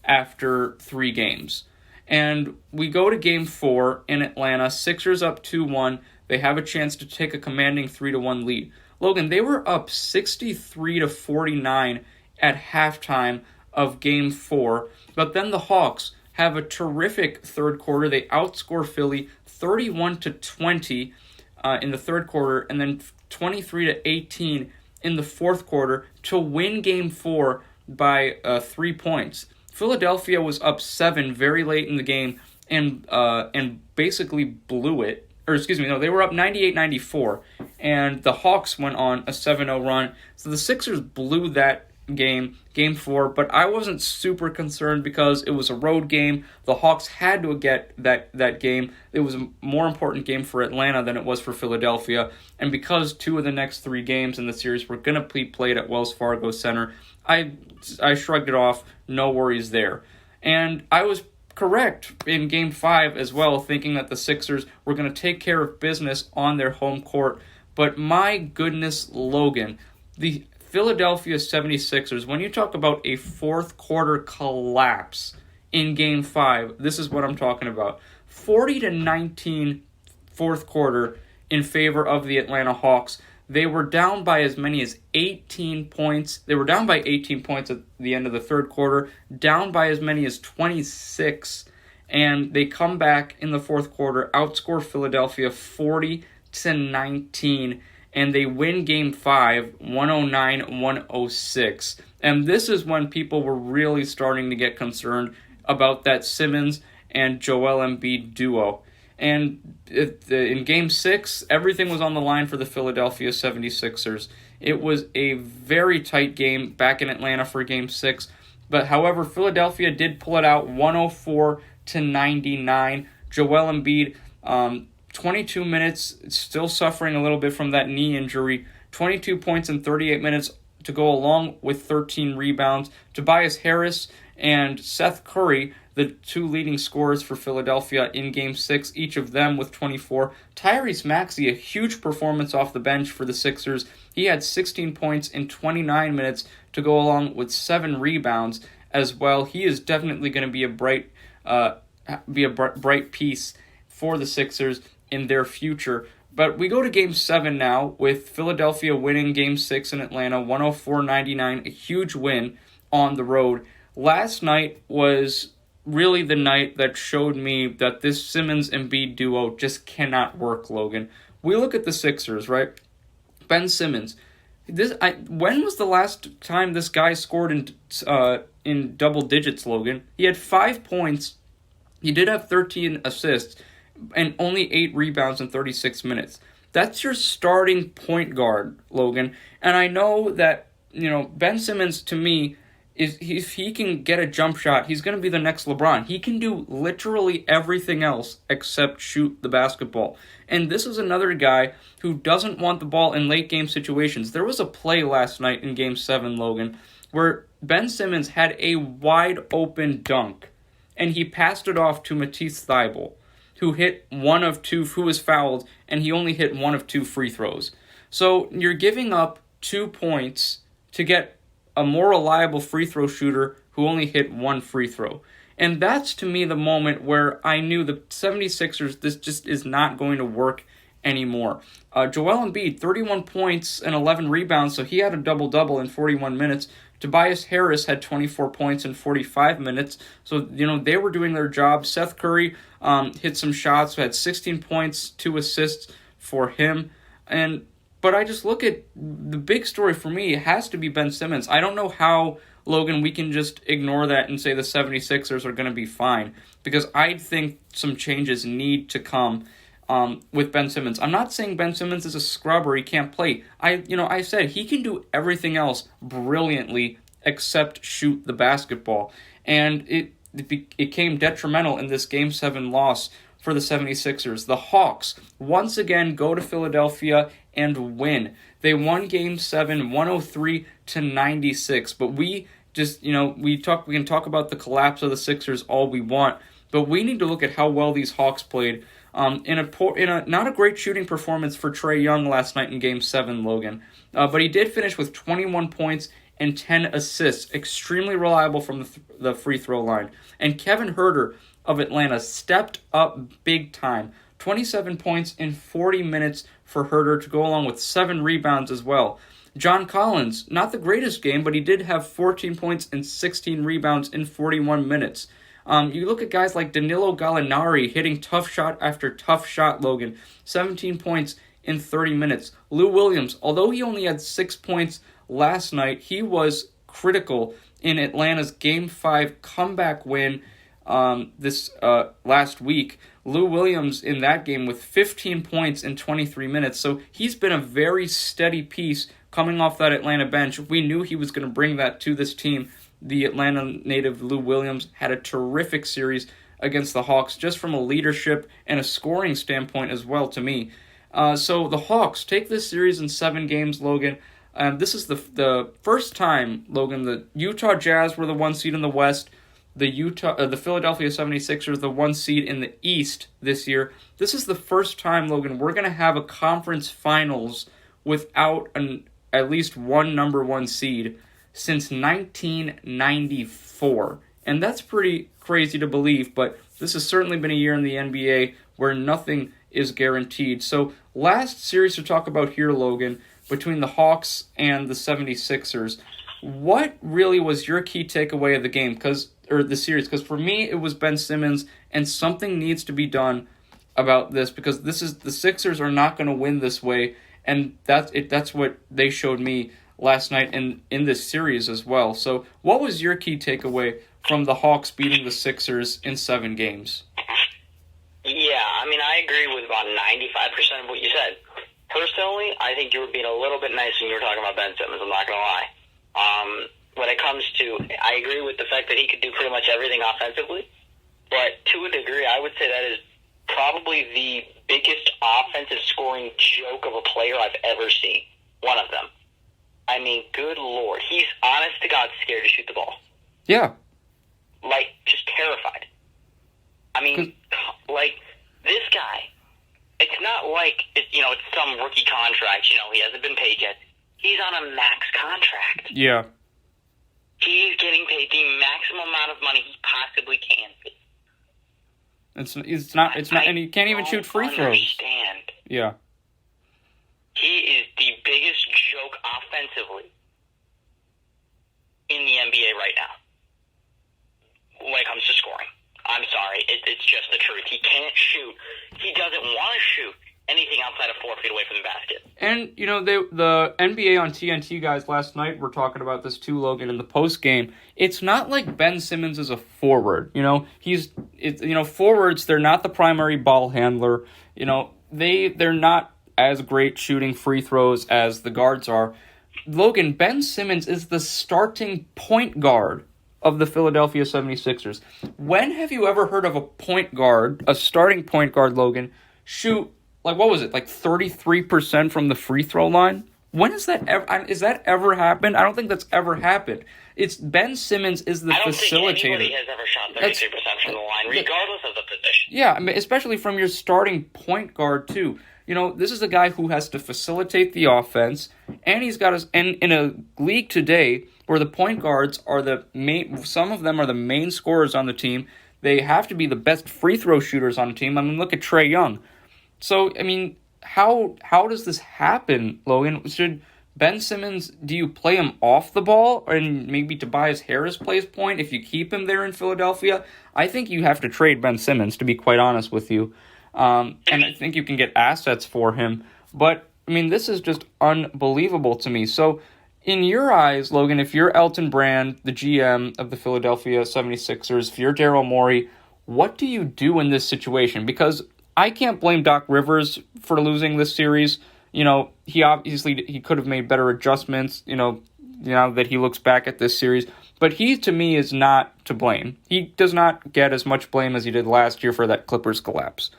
after 3 games. And we go to Game 4 in Atlanta, Sixers up 2-1. They have a chance to take a commanding 3-1 lead. Logan, they were up 63-49 at halftime of Game 4, but then the Hawks have a terrific third quarter. They outscore Philly 31-20 in the third quarter, and then 23-18 in the fourth quarter to win Game 4 by 3 points. Philadelphia was up 7 very late in the game and basically blew it. They were up 98-94, and the Hawks went on a 7-0 run. So the Sixers blew that game 4, but I wasn't super concerned because it was a road game. The Hawks had to get that game. It was a more important game for Atlanta than it was for Philadelphia, and because 2 of the next 3 games in the series were going to be played at Wells Fargo Center, I shrugged it off. No worries there. And I was correct in Game 5 as well, thinking that the Sixers were going to take care of business on their home court. But my goodness, Logan, the Philadelphia 76ers, when you talk about a fourth quarter collapse in Game 5, this is what I'm talking about. 40-19 fourth quarter in favor of the Atlanta Hawks. They were down by as many as 18 points. They were down by 18 points at the end of the third quarter, down by as many as 26, and they come back in the fourth quarter, outscore Philadelphia 40-19, and they win Game 5, 109-106. And this is when people were really starting to get concerned about that Simmons and Joel Embiid duo. And in Game 6, everything was on the line for the Philadelphia 76ers. It was a very tight game back in Atlanta for Game 6. But however, Philadelphia did pull it out 104-99. Joel Embiid, 22 minutes, still suffering a little bit from that knee injury. 22 points in 38 minutes to go along with 13 rebounds. Tobias Harris and Seth Curry, the two leading scorers for Philadelphia in Game 6, each of them with 24. Tyrese Maxey, a huge performance off the bench for the Sixers. He had 16 points in 29 minutes to go along with 7 rebounds as well. He is definitely going to be a bright piece for the Sixers in their future. But we go to Game 7 now, with Philadelphia winning Game 6 in Atlanta, 104-99, a huge win on the road. Last night was really the night that showed me that this Simmons-Embiid duo just cannot work, Logan. We look at the Sixers, right? Ben Simmons. When was the last time this guy scored in double digits, Logan? He had 5 points. He did have 13 assists and only 8 rebounds in 36 minutes. That's your starting point guard, Logan. And I know that, Ben Simmons, to me, if he can get a jump shot, he's going to be the next LeBron. He can do literally everything else except shoot the basketball. And this is another guy who doesn't want the ball in late game situations. There was a play last night in Game 7, Logan, where Ben Simmons had a wide open dunk, and he passed it off to Matisse Thybulle, who was fouled, and he only hit 1 of 2 free throws. So you're giving up 2 points to get a more reliable free throw shooter who only hit 1 free throw. And that's, to me, the moment where I knew the 76ers, this just is not going to work anymore. Joel Embiid, 31 points and 11 rebounds, so he had a double-double in 41 minutes. Tobias Harris had 24 points in 45 minutes, so, they were doing their job. Seth Curry hit some shots, had 16 points, 2 assists for him. But I just look at the big story for me, it has to be Ben Simmons. I don't know how, Logan, we can just ignore that and say the 76ers are going to be fine, because I think some changes need to come with Ben Simmons. I'm not saying Ben Simmons is a scrub or he can't play. I said he can do everything else brilliantly except shoot the basketball. And it came detrimental in this Game 7 loss for the 76ers. The Hawks once again go to Philadelphia and win. They won Game 7 103-96, but we can talk about the collapse of the Sixers all we want, but we need to look at how well these Hawks played. In a not a great shooting performance for Trae Young last night in Game 7, Logan, but he did finish with 21 points and 10 assists, extremely reliable from the free throw line. And Kevin Huerter of Atlanta stepped up big time. 27 points in 40 minutes for Huerter to go along with 7 rebounds as well. John Collins, not the greatest game, but he did have 14 points and 16 rebounds in 41 minutes. You look at guys like Danilo Gallinari hitting tough shot after tough shot, Logan. 17 points in 30 minutes. Lou Williams, although he only had 6 points last night, he was critical in Atlanta's Game 5 comeback win this last week. Lou Williams in that game with 15 points in 23 minutes. So he's been a very steady piece coming off that Atlanta bench. We knew he was going to bring that to this team. The Atlanta native Lou Williams had a terrific series against the Hawks, just from a leadership and a scoring standpoint as well, to me. So the Hawks take this series in 7 games, Logan. This is the first time, Logan, the Utah Jazz were the 1 seed in the West. The Philadelphia 76ers, the 1 seed in the East this year. This is the first time, Logan, we're going to have a conference finals without at least one number 1 seed since 1994. And that's pretty crazy to believe, but this has certainly been a year in the NBA where nothing is guaranteed. So last series to talk about here, Logan, between the Hawks and the 76ers. What really was your key takeaway of the game, or the series? Because for me, it was Ben Simmons, and something needs to be done about this, because the Sixers are not going to win this way, and that's what they showed me last night in this series as well. So what was your key takeaway from the Hawks beating the Sixers in 7 games? Yeah, I agree with about 95% of what you said. Personally, I think you were being a little bit nice when you were talking about Ben Simmons, I'm not going to lie. When it comes to, I agree with the fact that he could do pretty much everything offensively, but to a degree, I would say that is probably the biggest offensive scoring joke of a player I've ever seen. One of them. Good Lord. He's honest to God scared to shoot the ball. Yeah. just terrified. I mean, this guy, it's not like, it's some rookie contract. He hasn't been paid yet. He's on a max contract. Yeah. He's getting paid the maximum amount of money he possibly can be. It's not, and he can't even shoot free throws. Understand. Yeah. He is the biggest joke offensively in the NBA right now when it comes to scoring. I'm sorry. It's just the truth. He can't shoot. He doesn't want to shoot anything outside of 4 feet away from the basket. And, the NBA on TNT guys last night were talking about this too, Logan, in the post game. It's not like Ben Simmons is a forward. Forwards, they're not the primary ball handler. They're not as great shooting free throws as the guards are. Logan, Ben Simmons is the starting point guard of the Philadelphia 76ers. When have you ever heard of a starting point guard, Logan, shoot, 33% from the free throw line? When is that ever happened? I don't think that's ever happened. It's Ben Simmons is the facilitator. I don't think anybody has ever shot 33% from the line, regardless of the position. Yeah, especially from your starting point guard, too. This is a guy who has to facilitate the offense, and he's got in a league today where the point guards are some of them are the main scorers on the team. They have to be the best free throw shooters on the team. Look at Trae Young. So, how does this happen, Logan? Should Ben Simmons, do you play him off the ball, and maybe Tobias Harris plays point if you keep him there in Philadelphia? I think you have to trade Ben Simmons, to be quite honest with you. And I think you can get assets for him. But, this is just unbelievable to me. So, in your eyes, Logan, if you're Elton Brand, the GM of the Philadelphia 76ers, if you're Daryl Morey, what do you do in this situation? Because I can't blame Doc Rivers for losing this series. He could have made better adjustments, now that he looks back at this series. But he, to me, is not to blame. He does not get as much blame as he did last year for that Clippers collapse.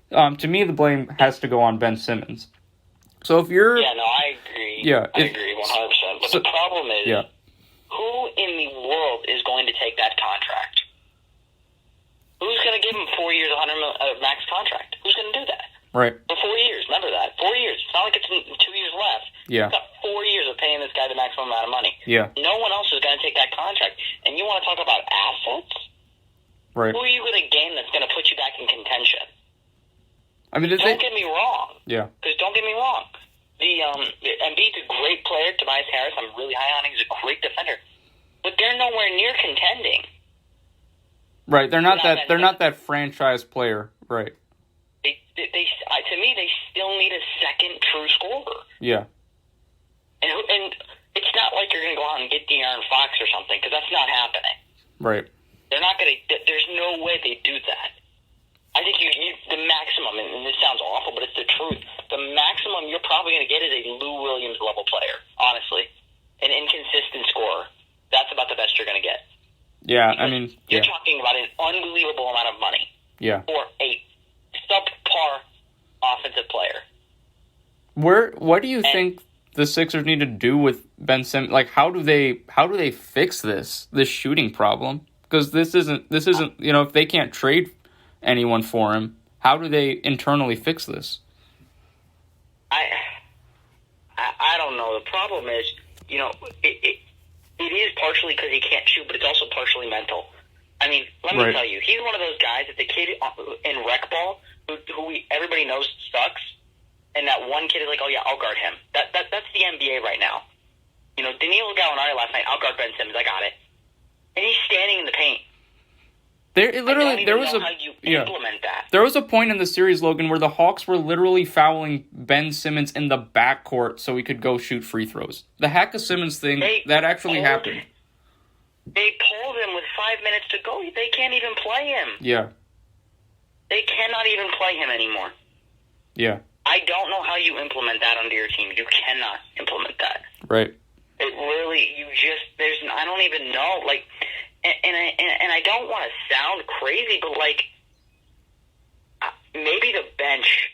To me, the blame has to go on Ben Simmons. So if you're... Yeah, no, I agree. Yeah. I agree 100%. But the problem is, who in the world is going to take that contract? Who's going to give him 4 years, $100 million max contract? Who's going to do that? Right. For 4 years. Remember that. 4 years. It's not like it's 2 years left. Yeah. It's got 4 years of paying this guy the maximum amount of money. Yeah. No one else is going to take that contract. And you want to talk about assets? Right. Who are you going to gain that's going to put you back in contention? Don't get me wrong. Yeah. Because don't get me wrong. Embiid's a great player. Tobias Harris, I'm really high on him. He's a great defender. But they're nowhere near contending. Right. They're not that franchise player. Right. To me, they still need a second true scorer. Yeah. And it's not like you're going to go out and get De'Aaron Fox or something, because that's not happening. Right. They're not going to. There's no way they do that. I think the maximum, and this sounds awful, but it's the truth. The maximum you're probably going to get is a Lou Williams level player. Honestly, an inconsistent scorer. That's about the best you're going to get. Yeah, because you're talking about an unbelievable amount of money. Yeah. For a subpar offensive player. What do you think the Sixers need to do with Ben Simmons? How do they fix this shooting problem? Because this isn't if they can't trade anyone for him, how do they internally fix this? I don't know. The problem is, it is partially because he can't shoot, but it's also partially mental. Let me tell you, he's one of those guys that the kid in rec ball who everybody knows sucks, and that one kid is like, oh yeah, I'll guard him. That's the NBA right now. Danilo Gallinari last night, I'll guard Ben Simmons, I got it. And he's standing in the paint. There was a point in the series, Logan, where the Hawks were literally fouling Ben Simmons in the backcourt so he could go shoot free throws. The Hack of Simmons thing, that actually happened. They pulled him with 5 minutes to go. They can't even play him. Yeah. They cannot even play him anymore. Yeah. I don't know how you implement that onto your team. You cannot implement that. Right. It really, I don't even know, and I don't want to sound crazy, but maybe the bench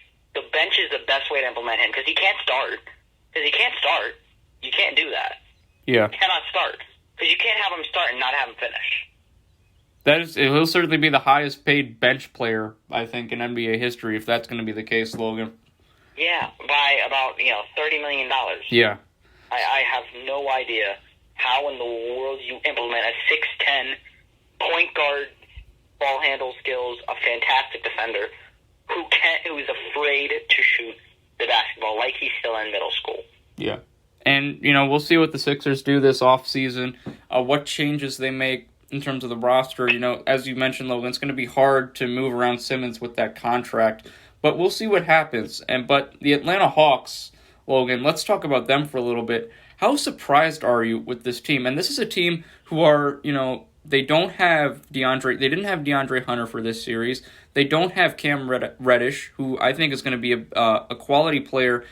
is the best way to implement him because he can't start. You can't do that. Yeah. You cannot start because you can't have him start and not have him finish. He'll certainly be the highest paid bench player, I think, in NBA history, if that's going to be the case, Logan. Yeah, by about $30 million. Yeah. I have no idea how in the world you implement a 6'10" point guard, ball handle skills, a fantastic defender, who is afraid to shoot the basketball like he's still in middle school. Yeah. And, we'll see what the Sixers do this offseason, what changes they make in terms of the roster. As you mentioned, Logan, it's going to be hard to move around Simmons with that contract, but we'll see what happens. But the Atlanta Hawks, Logan, let's talk about them for a little bit. How surprised are you with this team? And this is a team who are, they didn't have DeAndre Hunter for this series. They don't have Cam Reddish, who I think is going to be a quality player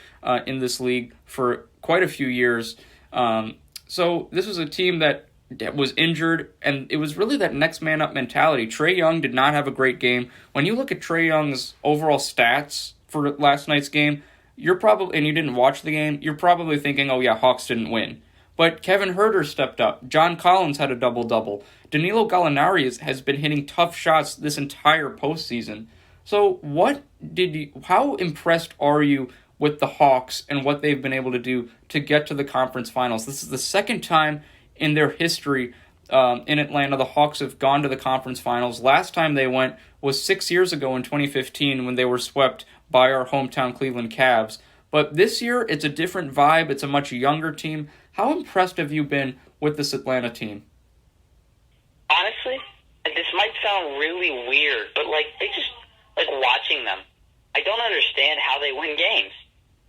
in this league for quite a few years. So this was a team that was injured, and it was really that next man up mentality. Trae Young did not have a great game. When you look at Trae Young's overall stats for last night's game, and you didn't watch the game, you're probably thinking, oh yeah, Hawks didn't win. But Kevin Huerter stepped up. John Collins had a double-double. Danilo Gallinari has been hitting tough shots this entire postseason. So how impressed are you with the Hawks and what they've been able to do to get to the conference finals? This is the second time in their history in Atlanta the Hawks have gone to the conference finals. Last time they went was 6 years ago in 2015 when they were swept by our hometown Cleveland Cavs. But this year, it's a different vibe. It's a much younger team. How impressed have you been with this Atlanta team? Honestly, this might sound really weird, but they just watching them. I don't understand how they win games.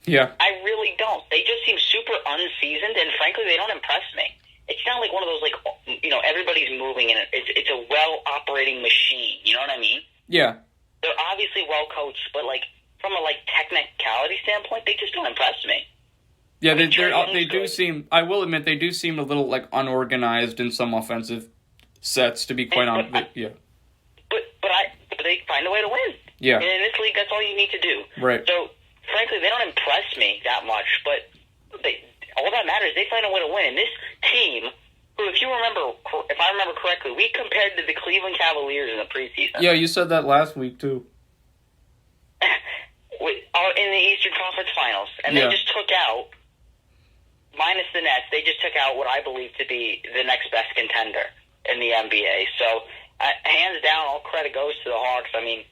Yeah. I really don't. They just seem super unseasoned, and frankly, they don't impress me. It's not like one of those everybody's moving, and it's a well-operating machine. You know what I mean? Yeah. They're obviously well coached, but from a technicality standpoint, they just don't impress me. Yeah, they do seem. I will admit they do seem a little unorganized in some offensive sets. To be quite honest, yeah. But they find a way to win. Yeah. And in this league, that's all you need to do. Right. So frankly, they don't impress me that much. But all that matters, they find a way to win. And this team, who, if I remember correctly, we compared to the Cleveland Cavaliers in the preseason. Yeah, you said that last week too. Are in the Eastern Conference Finals, and they just took out, minus the Nets, they just took out what I believe to be the next best contender in the NBA. So, hands down, all credit goes to the Hawks. I mean,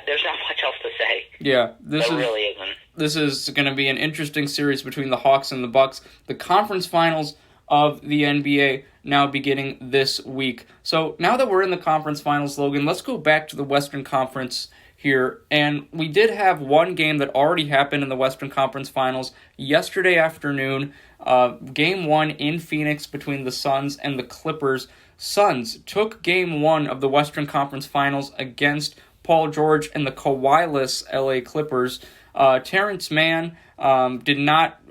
there's not much else to say. Yeah, really isn't. This is going to be an interesting series between the Hawks and the Bucks. The conference finals of the NBA now beginning this week. So now that we're in the conference finals, Logan, let's go back to the Western Conference here. And we did have one game that already happened in the Western Conference Finals yesterday afternoon. Game 1 in Phoenix between the Suns and the Clippers. Suns took Game 1 of the Western Conference Finals against Paul George and the Kawhi-less LA Clippers. Terrence Mann did not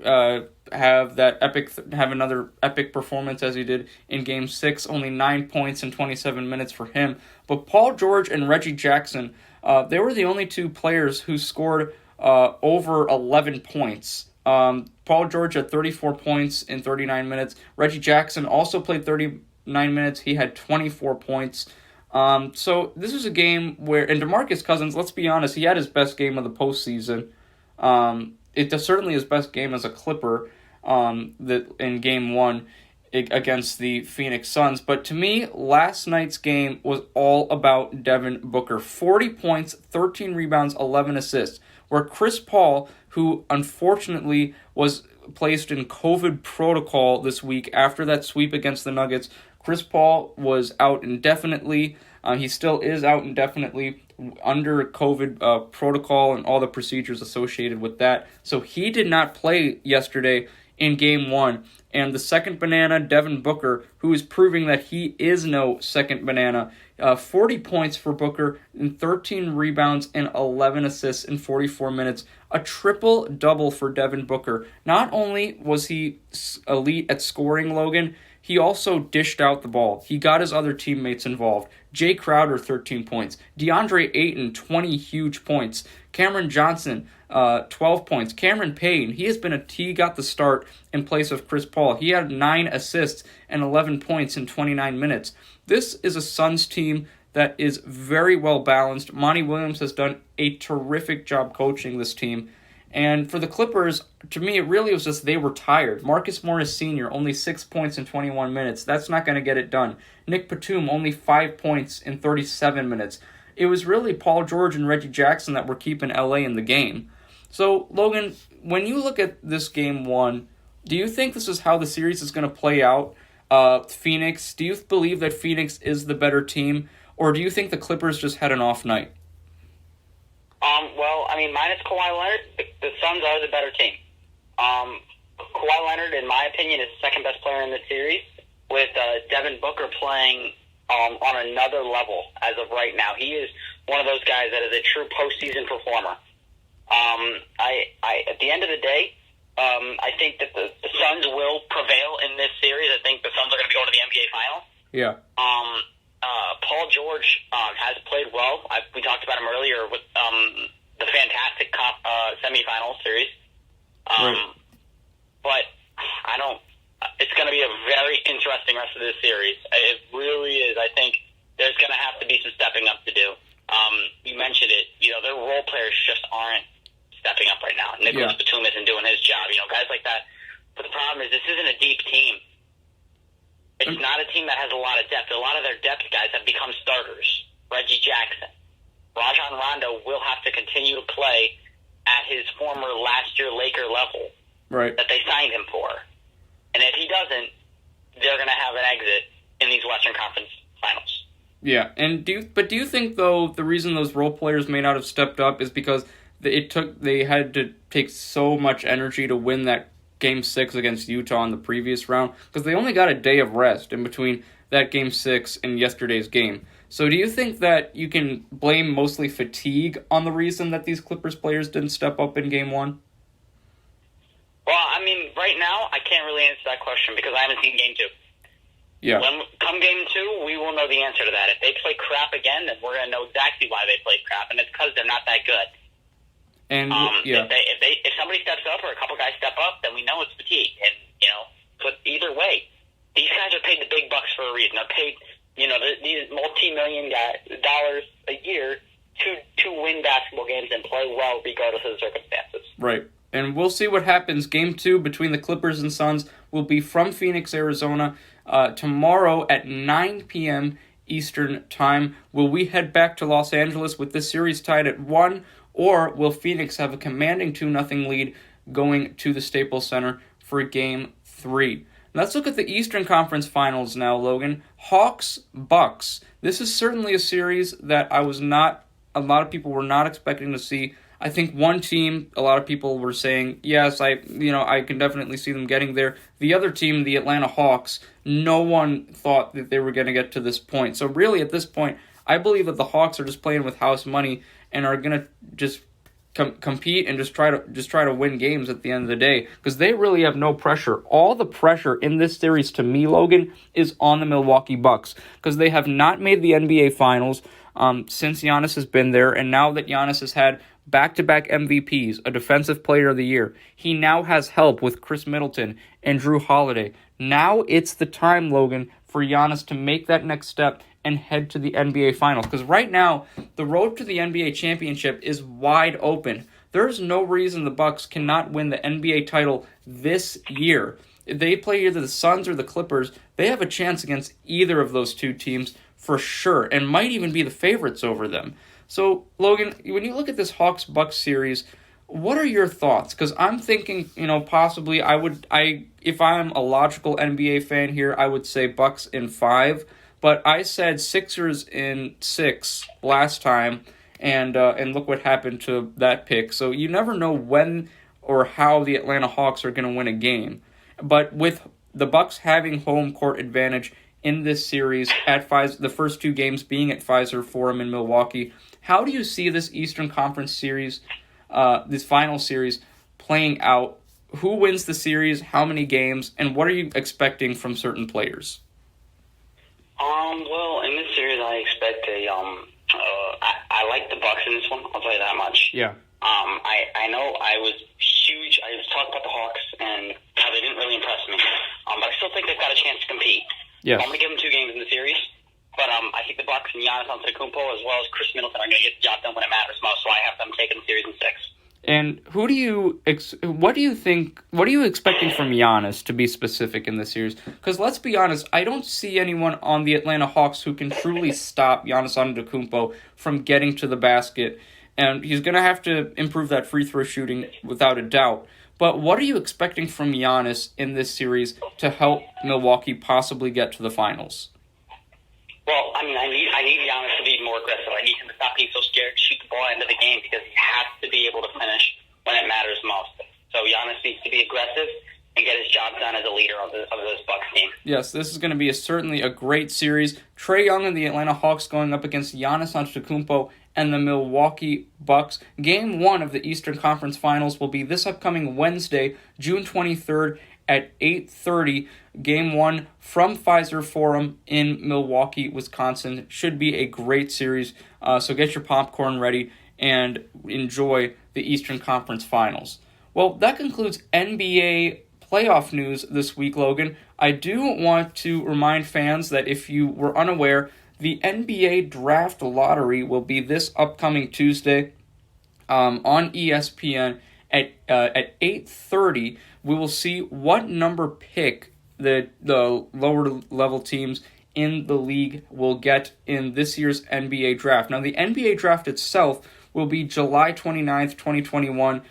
have another epic performance as he did in Game 6. Only 9 points in 27 minutes for him. But Paul George and Reggie Jackson, they were the only two players who scored over 11 points. Paul George had 34 points in 39 minutes. Reggie Jackson also played 39 minutes. He had 24 points. So this was a game where, and DeMarcus Cousins, let's be honest, he had his best game of the postseason. It's certainly his best game as a Clipper in Game 1 against the Phoenix Suns. But to me, last night's game was all about Devin Booker. 40 points, 13 rebounds, 11 assists. Where Chris Paul, who unfortunately was placed in COVID protocol this week after that sweep against the Nuggets, Chris Paul was out indefinitely. He still is out indefinitely under COVID protocol and all the procedures associated with that. So he did not play yesterday in Game 1. And the second banana, Devin Booker, who is proving that he is no second banana. 40 points for Booker and 13 rebounds and 11 assists in 44 minutes. A triple-double for Devin Booker. Not only was he elite at scoring, Logan, he also dished out the ball. He got his other teammates involved. Jay Crowder, 13 points. DeAndre Ayton, 20 huge points. Cameron Johnson, 12 points. Cameron Payne, he got the start in place of Chris Paul. He had 9 assists and 11 points in 29 minutes. this is a Suns team that is very well balanced. Monty Williams has done a terrific job coaching this team. And for the Clippers, to me, it really was just they were tired. Marcus Morris Sr., only 6 points in 21 minutes. That's not going to get it done. Nick Batum, only 5 points in 37 minutes. It was really Paul George and Reggie Jackson that were keeping LA in the game. So, Logan, when you look at this game one, do you think this is how the series is going to play out? Phoenix, do you believe that Phoenix is the better team? Or do you think the Clippers just had an off night? Well, I mean, minus Kawhi Leonard, the Suns are the better team. Kawhi Leonard, in my opinion, is the second best player in the series, with Devin Booker playing on another level as of right now. He is one of those guys that is a true postseason performer. At the end of the day, I think that the Suns will prevail in this series. I think the Suns are going to go to the NBA Finals. Yeah. Paul George has played well. We talked about him earlier with the fantastic semifinal series. Right. But I don't. It's going to be a very interesting rest of this series. It really is. I think there's going to have to be some stepping up to do. You mentioned it. Their role players just aren't stepping up right now. Nicholas Batum isn't doing his job. Guys like that. But the problem is this isn't a deep team. It's not a team that has a lot of depth. A lot of their depth guys have become starters. Reggie Jackson. Rajon Rondo will have to continue to play at his former last year Laker level that they signed him for. And if he doesn't, they're going to have an exit in these Western Conference Finals. Yeah, and do you think, though, the reason those role players may not have stepped up is because they had to take so much energy to win that Game 6 against Utah in the previous round, because they only got a day of rest in between that Game 6 and yesterday's game. So do you think that you can blame mostly fatigue on the reason that these Clippers players didn't step up in Game 1? Well, I mean, right now, I can't really answer that question because I haven't seen Game 2. Yeah. Come Game 2, we will know the answer to that. If they play crap again, then we're going to know exactly why they played crap, and it's because they're not that good. And if somebody steps up or a couple guys step up, then we know it's fatigue. And but either way, these guys are paid the big bucks for a reason. They're paid, these multi-million dollars a year to win basketball games and play well regardless of the circumstances. Right. And we'll see what happens. Game 2 between the Clippers and Suns will be from Phoenix, Arizona, tomorrow at 9 p.m. Eastern Time. Will we head back to Los Angeles with this series tied at 1? Or will Phoenix have a commanding 2-0 lead going to the Staples Center for Game 3? Let's look at the Eastern Conference Finals now, Logan. Hawks-Bucks. This is certainly a series that a lot of people were not expecting to see. I think one team, a lot of people were saying, yes, I can definitely see them getting there. The other team, the Atlanta Hawks, no one thought that they were going to get to this point. So really, at this point, I believe that the Hawks are just playing with house money and are going to just compete and just try to win games at the end of the day, because they really have no pressure. All the pressure in this series, to me, Logan, is on the Milwaukee Bucks, because they have not made the NBA Finals since Giannis has been there, and now that Giannis has had back-to-back MVPs, a Defensive Player of the Year, he now has help with Chris Middleton and Drew Holiday. Now it's the time, Logan, for Giannis to make that next step and head to the NBA Finals. Because right now, the road to the NBA championship is wide open. There's no reason the Bucks cannot win the NBA title this year. If they play either the Suns or the Clippers, they have a chance against either of those two teams for sure, and might even be the favorites over them. So, Logan, when you look at this Hawks-Bucks series, what are your thoughts? Because I'm thinking, possibly if I'm a logical NBA fan here, I would say Bucks in 5. But I said Sixers in 6 last time, and look what happened to that pick. So you never know when or how the Atlanta Hawks are going to win a game. But with the Bucks having home court advantage in this series at Pfizer, the first 2 games being at Pfizer Forum in Milwaukee, how do you see this Eastern Conference series, this final series, playing out? Who wins the series? How many games? And what are you expecting from certain players? Well, in this series, I expect I like the Bucks in this one. I'll tell you that much. Yeah. I know I was huge. I was talking about the Hawks and how they didn't really impress me. But I still think they've got a chance to compete. Yeah. I'm going to give them 2 games in the series. But I think the Bucks and Giannis Antetokounmpo as well as Chris Middleton are going to get the job done when it matters most. So I have them taking the series in 6. And what are you expecting from Giannis, to be specific, in this series? Because let's be honest, I don't see anyone on the Atlanta Hawks who can truly stop Giannis Antetokounmpo from getting to the basket. And he's going to have to improve that free throw shooting without a doubt. But what are you expecting from Giannis in this series to help Milwaukee possibly get to the finals? Well, I need Giannis to be more aggressive. I need him to stop being so scared to shoot the ball into the game because he has to be able to finish when it matters most. So Giannis needs to be aggressive and get his job done as a leader of this Bucks team. Yes, this is going to be certainly a great series. Trae Young and the Atlanta Hawks going up against Giannis Antetokounmpo and the Milwaukee Bucks. Game 1 of the Eastern Conference Finals will be this upcoming Wednesday, June 23rd at 8:30. Game 1 from Pfizer Forum in Milwaukee, Wisconsin. Should be a great series, so get your popcorn ready and enjoy the Eastern Conference Finals. Well, that concludes NBA playoff news this week, Logan. I do want to remind fans that if you were unaware, the NBA Draft Lottery will be this upcoming Tuesday on ESPN at 8:30. We will see what number pick the lower level teams in the league will get in this year's NBA Draft. Now, the NBA Draft itself will be July 29th, 2021,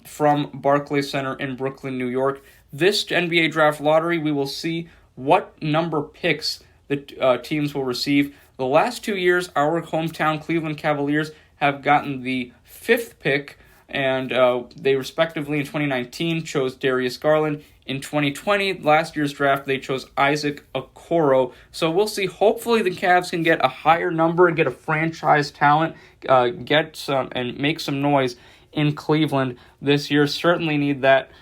from Barclays Center in Brooklyn, New York. This NBA Draft Lottery, we will see what number picks the teams will receive. The last 2 years, our hometown Cleveland Cavaliers have gotten the 5th pick, and they respectively in 2019 chose Darius Garland. In 2020, last year's draft, they chose Isaac Okoro. So we'll see. Hopefully the Cavs can get a higher number and get a franchise talent, get some and make some noise in Cleveland this year. Certainly need that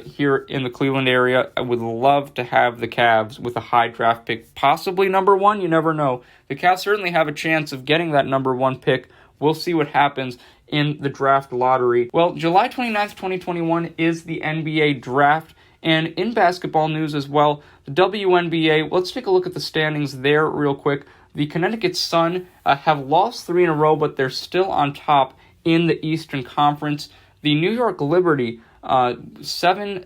here in the Cleveland area. I would love to have the Cavs with a high draft pick, possibly number 1. You never know. The Cavs certainly have a chance of getting that number 1 pick. We'll see what happens in the draft lottery. Well, July 29th, 2021 is the NBA Draft. And in basketball news as well, the WNBA, let's take a look at the standings there real quick. The Connecticut Sun have lost 3 in a row, but they're still on top in the Eastern Conference. The New York Liberty, 7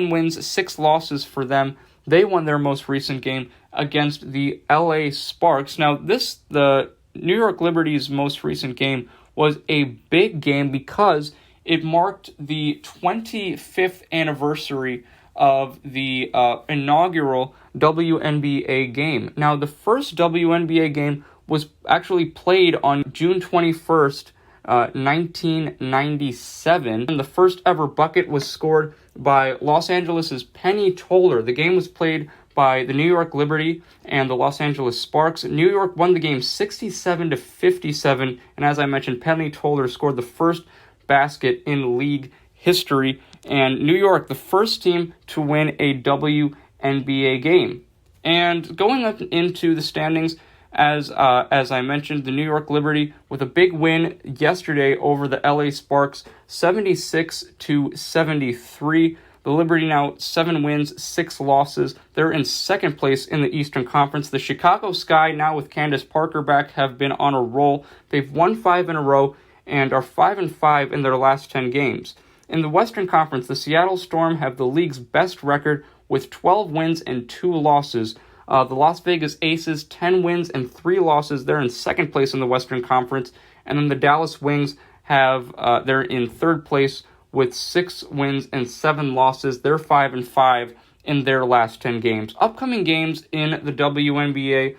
wins, 6 losses for them. They won their most recent game against the LA Sparks. Now, the New York Liberty's most recent game was a big game because it marked the 25th anniversary of the inaugural WNBA game. Now, the first WNBA game was actually played on June 21st, 1997. And the first ever bucket was scored by Los Angeles' Penny Toller. The game was played by the New York Liberty and the Los Angeles Sparks. New York won the game 67-57, and as I mentioned, Penny Toller scored the first basket in league history, and New York, the first team to win a WNBA game. And going up into the standings, as I mentioned, the New York Liberty with a big win yesterday over the LA Sparks, 76-73. The Liberty now 7 wins, 6 losses. They're in second place in the Eastern Conference. The Chicago Sky, now with Candace Parker back, have been on a roll. They've won 5 in a row and are 5-5 in their last 10 games. In the Western Conference, the Seattle Storm have the league's best record with 12 wins and 2 losses. The Las Vegas Aces, 10 wins and 3 losses. They're in second place in the Western Conference. And then the Dallas Wings they're in third place with 6 wins and 7 losses. They're 5-5 in their last 10 games. Upcoming games in the WNBA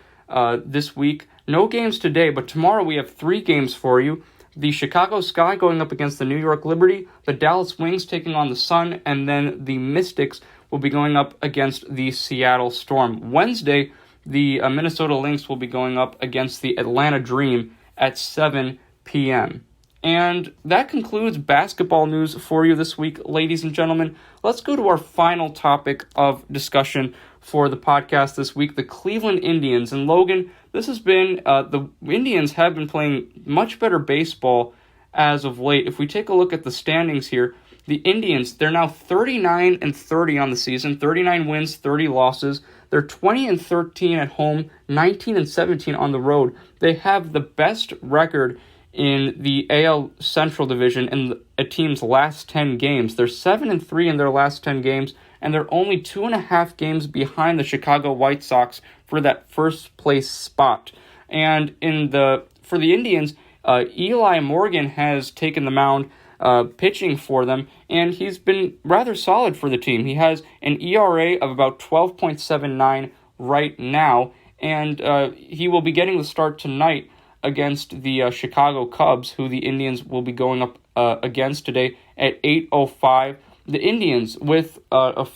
this week. No games today, but tomorrow we have 3 games for you. The Chicago Sky going up against the New York Liberty, the Dallas Wings taking on the Sun, and then the Mystics will be going up against the Seattle Storm. Wednesday, the Minnesota Lynx will be going up against the Atlanta Dream at 7 p.m. And that concludes basketball news for you this week, ladies and gentlemen. Let's go to our final topic of discussion for the podcast this week, the Cleveland Indians. And Logan, this has been, the Indians have been playing much better baseball as of late. If we take a look at the standings here, the Indians, they're now 39-30 on the season, 39 wins, 30 losses. They're 20-13 at home, 19-17 on the road. They have the best record in the AL Central Division in a team's last 10 games. They're 7-3 in their last 10 games, and they're only 2.5 games behind the Chicago White Sox for that first place spot. And for the Indians, Eli Morgan has taken the mound, pitching for them, and he's been rather solid for the team. He has an ERA of about 12.79 right now, and he will be getting the start tonight against the Chicago Cubs, who the Indians will be going up against today at 8:05. The Indians with a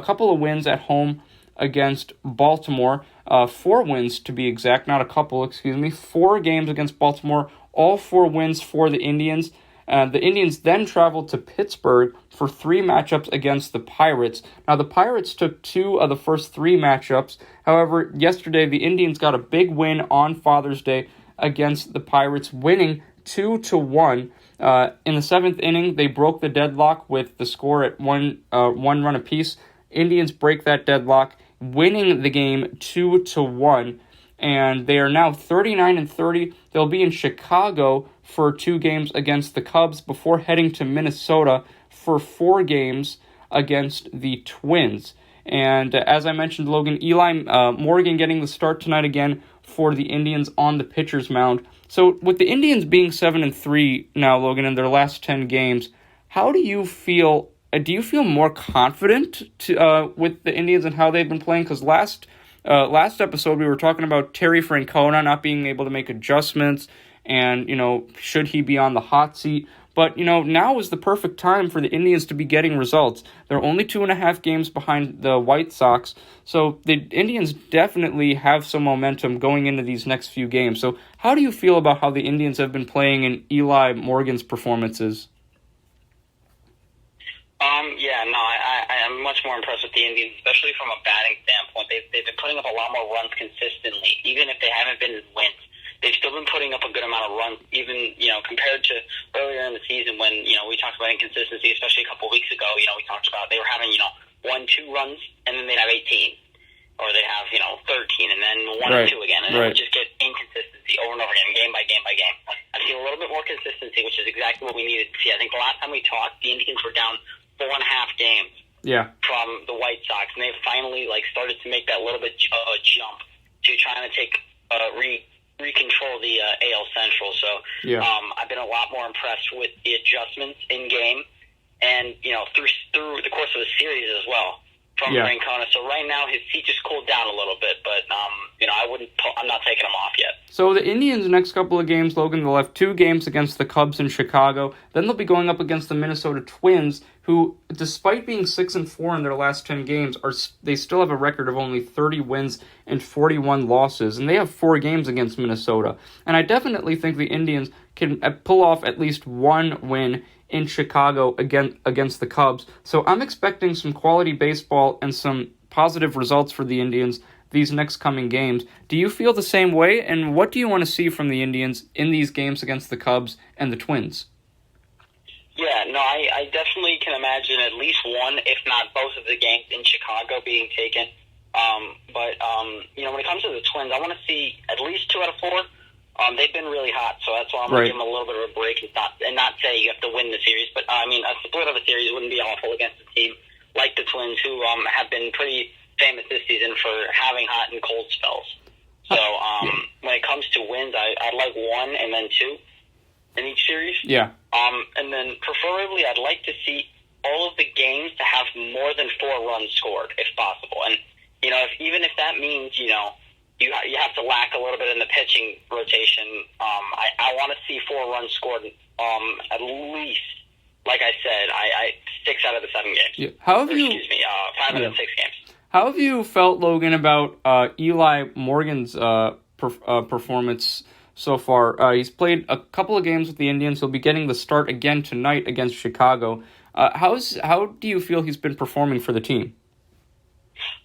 couple of wins at home against Baltimore, 4 wins to be exact, not a couple, 4 games against Baltimore, all 4 wins for the Indians. The Indians then traveled to Pittsburgh for 3 matchups against the Pirates. Now, the Pirates took 2 of the first 3 matchups. However, yesterday, the Indians got a big win on Father's Day against the Pirates, winning 2-1. In the 7th inning, they broke the deadlock with the score at one run apiece. Indians break that deadlock, winning the game 2-1. And they are now 39-30. They'll be in Chicago for 2 games against the Cubs before heading to Minnesota for 4 games against the Twins. And as I mentioned, Logan, Eli Morgan getting the start tonight again for the Indians on the pitcher's mound. So with the Indians being 7-3 now, Logan, in their last 10 games, how do you feel? Do you feel more confident with the Indians and how they've been playing? Because last episode we were talking about Terry Francona not being able to make adjustments, and should he be on the hot seat? But now is the perfect time for the Indians to be getting results. They're only 2.5 games behind the White Sox, so the Indians definitely have some momentum going into these next few games. So how do you feel about how the Indians have been playing in Eli Morgan's performances? I'm much more impressed with the Indians, especially from a batting standpoint. They've been putting up a lot more runs consistently, even if they haven't been in wins. They've still been putting up a good amount of runs, even, compared to earlier in the season when, we talked about inconsistency, especially a couple of weeks ago. We talked about they were having, 1-2 runs, and then they'd have 18. Or they'd have, 13, and then 1 or 2 again. And it would just get inconsistency over and over again, game by game by game. I see a little bit more consistency, which is exactly what we needed to see. I think the last time we talked, the Indians were down 4.5 games from the White Sox, and they've finally started to make that little bit jump to trying to take recontrol the AL Central. So I've been a lot more impressed with the adjustments in game, and through the course of the series as well from Francona. So right now his seat just cooled down a little bit, but I'm not taking him off yet. So the Indians' next couple of games, Logan, they'll have 2 games against the Cubs in Chicago. Then they'll be going up against the Minnesota Twins, who, despite being 6-4 in their last 10 games, they still have a record of only 30 wins and 41 losses, and they have 4 games against Minnesota. And I definitely think the Indians can pull off at least 1 win in Chicago against the Cubs. So I'm expecting some quality baseball and some positive results for the Indians these next coming games. Do you feel the same way? And what do you want to see from the Indians in these games against the Cubs and the Twins? I definitely can imagine at least one, if not both of the games in Chicago being taken. But when it comes to the Twins, I want to see at least 2 out of 4. They've been really hot, so that's why I'm going to give them a little bit of a break and not say you have to win the series. But, a split of a series wouldn't be awful against a team like the Twins, who have been pretty famous this season for having hot and cold spells. So when it comes to wins, I'd like 1 and then 2 in each series. Yeah. And then preferably I'd like to see all of the games to have more than 4 runs scored, if possible. And, even if that means, you have to lack a little bit in the pitching rotation, I want to see 4 runs scored at least, like I said, 6 out of the 7 games. Yeah. 5 out of 6 games. How have you felt, Logan, about Eli Morgan's performance so far? He's played a couple of games with the Indians. He'll be getting the start again tonight against Chicago. How do you feel he's been performing for the team?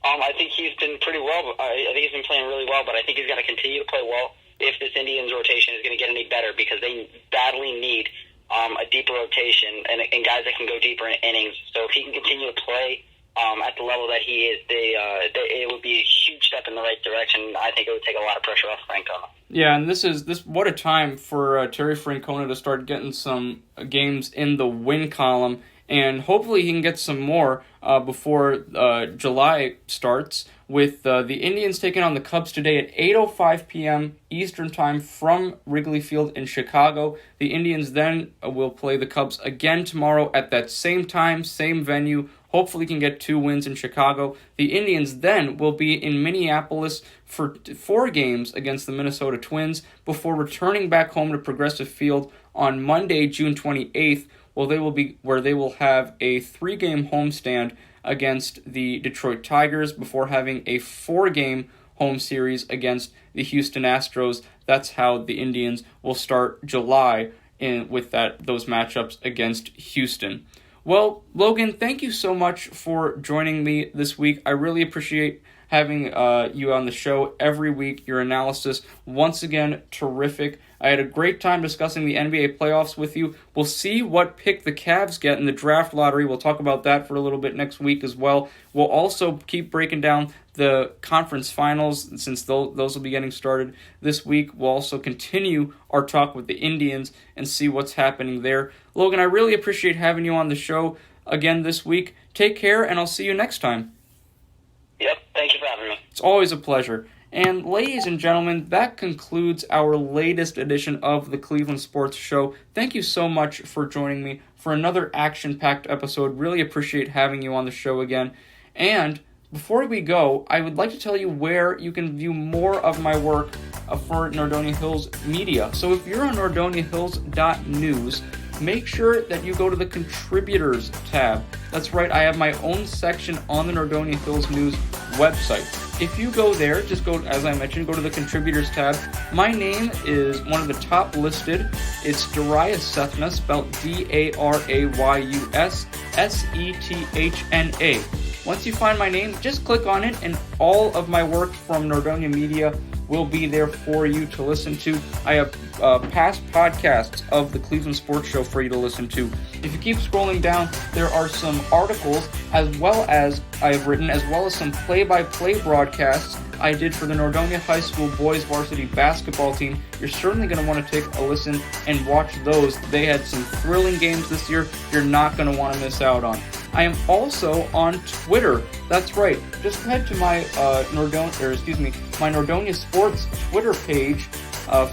I think he's been pretty well. I think he's been playing really well, but I think he's got to continue to play well if this Indians rotation is going to get any better, because they badly need a deeper rotation and guys that can go deeper in innings. So if he can continue to play at the level that he is, it would be a huge step in the right direction. I think it would take a lot of pressure off Francona. Yeah, and what a time for Terry Francona to start getting some games in the win column, and hopefully he can get some more before July starts, with the Indians taking on the Cubs today at 8:05 p.m. Eastern Time from Wrigley Field in Chicago. The Indians then will play the Cubs again tomorrow at that same time, same venue. Hopefully can get 2 wins in Chicago. The Indians then will be in Minneapolis for 4 games against the Minnesota Twins before returning back home to Progressive Field on Monday, June 28th, where they will have a 3-game homestand against the Detroit Tigers before having a 4-game home series against the Houston Astros. That's how the Indians will start July with those matchups against Houston. Well, Logan, thank you so much for joining me this week. I really appreciate having you on the show every week. Your analysis, once again, terrific. I had a great time discussing the NBA playoffs with you. We'll see what pick the Cavs get in the draft lottery. We'll talk about that for a little bit next week as well. We'll also keep breaking down the conference finals, since those will be getting started this week. We'll also continue our talk with the Indians and see what's happening there. Logan, I really appreciate having you on the show again this week. Take care, and I'll see you next time. Yep, thank you for having me. It's always a pleasure. And ladies and gentlemen, that concludes our latest edition of the Cleveland Sports Show. Thank you so much for joining me for another action-packed episode. Really appreciate having you on the show again. And before we go, I would like to tell you where you can view more of my work for Nordonia Hills Media. So if you're on NordoniaHills.News, make sure that you go to the Contributors tab. That's right, I have my own section on the Nordonia Hills News website. If you go there, just go, as I mentioned, go to the Contributors tab. My name is one of the top listed. It's Darius Sethna, spelled Darayussethna. Once you find my name, just click on it, and all of my work from Nordonia Media will be there for you to listen to. I have past podcasts of the Cleveland Sports Show for you to listen to. If you keep scrolling down, there are some articles as well as some play-by-play broadcasts I did for the Nordonia High School boys varsity basketball team. You're certainly going to want to take a listen and watch those. They had some thrilling games this year you're not going to want to miss out on. I am also on Twitter. That's right. Just head to my my Nordonia Sports Twitter page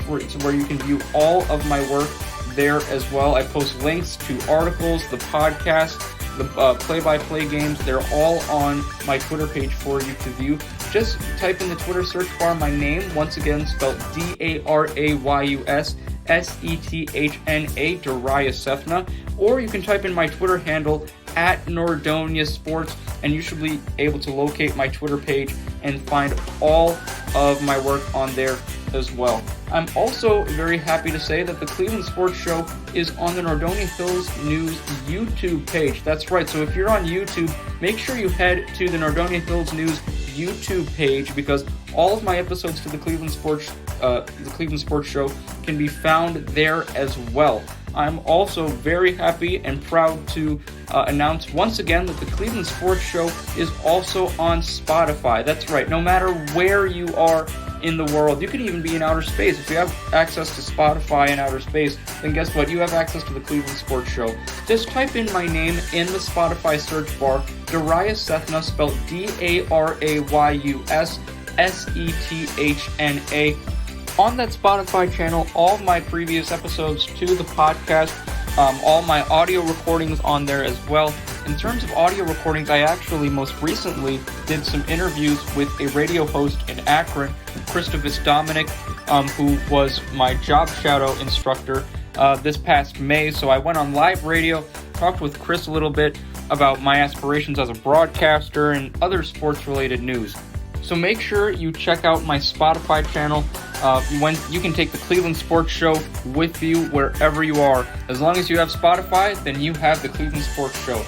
where you can view all of my work there as well. I post links to articles, the podcast, the play-by-play games. They're all on my Twitter page for you to view. Just type in the Twitter search bar my name, once again spelled Darayussethna, Darius Sethna, or you can type in my Twitter handle at Nordonia Sports, and you should be able to locate my Twitter page and find all of my work on there as well. I'm also very happy to say that the Cleveland Sports Show is on the Nordonia Hills News YouTube page. That's right, so if you're on YouTube, make sure you head to the Nordonia Hills News YouTube page, because all of my episodes to the Cleveland Sports Show can be found there as well. I'm also very happy and proud to announce once again that the Cleveland Sports Show is also on Spotify. That's right, no matter where you are in the world, you could even be in outer space. If you have access to Spotify in outer space, then guess what? You have access to the Cleveland Sports Show. Just type in my name in the Spotify search bar, Darius Sethna, spelled Darayussethna. On that Spotify channel, all of my previous episodes to the podcast, all my audio recordings on there as well. In terms of audio recordings, I actually most recently did some interviews with a radio host in Akron, Christopher Dominic, who was my job shadow instructor this past May. So I went on live radio, talked with Chris a little bit about my aspirations as a broadcaster and other sports-related news. So make sure you check out my Spotify channel. When you can take the Cleveland Sports Show with you wherever you are. As long as you have Spotify, then you have the Cleveland Sports Show.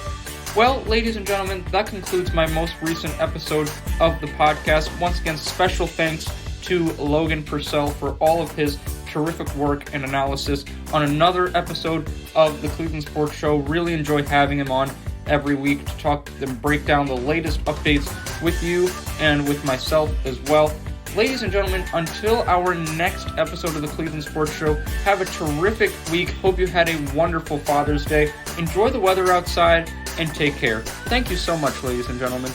Well, ladies and gentlemen, that concludes my most recent episode of the podcast. Once again, special thanks to Logan Purcell for all of his terrific work and analysis on another episode of the Cleveland Sports Show. Really enjoyed having him on. every week to talk and break down the latest updates with you and with myself as well. Ladies and gentlemen, until our next episode of the Cleveland Sports Show, have a terrific week. Hope you had a wonderful Father's Day. Enjoy the weather outside and take care. Thank you so much, ladies and gentlemen.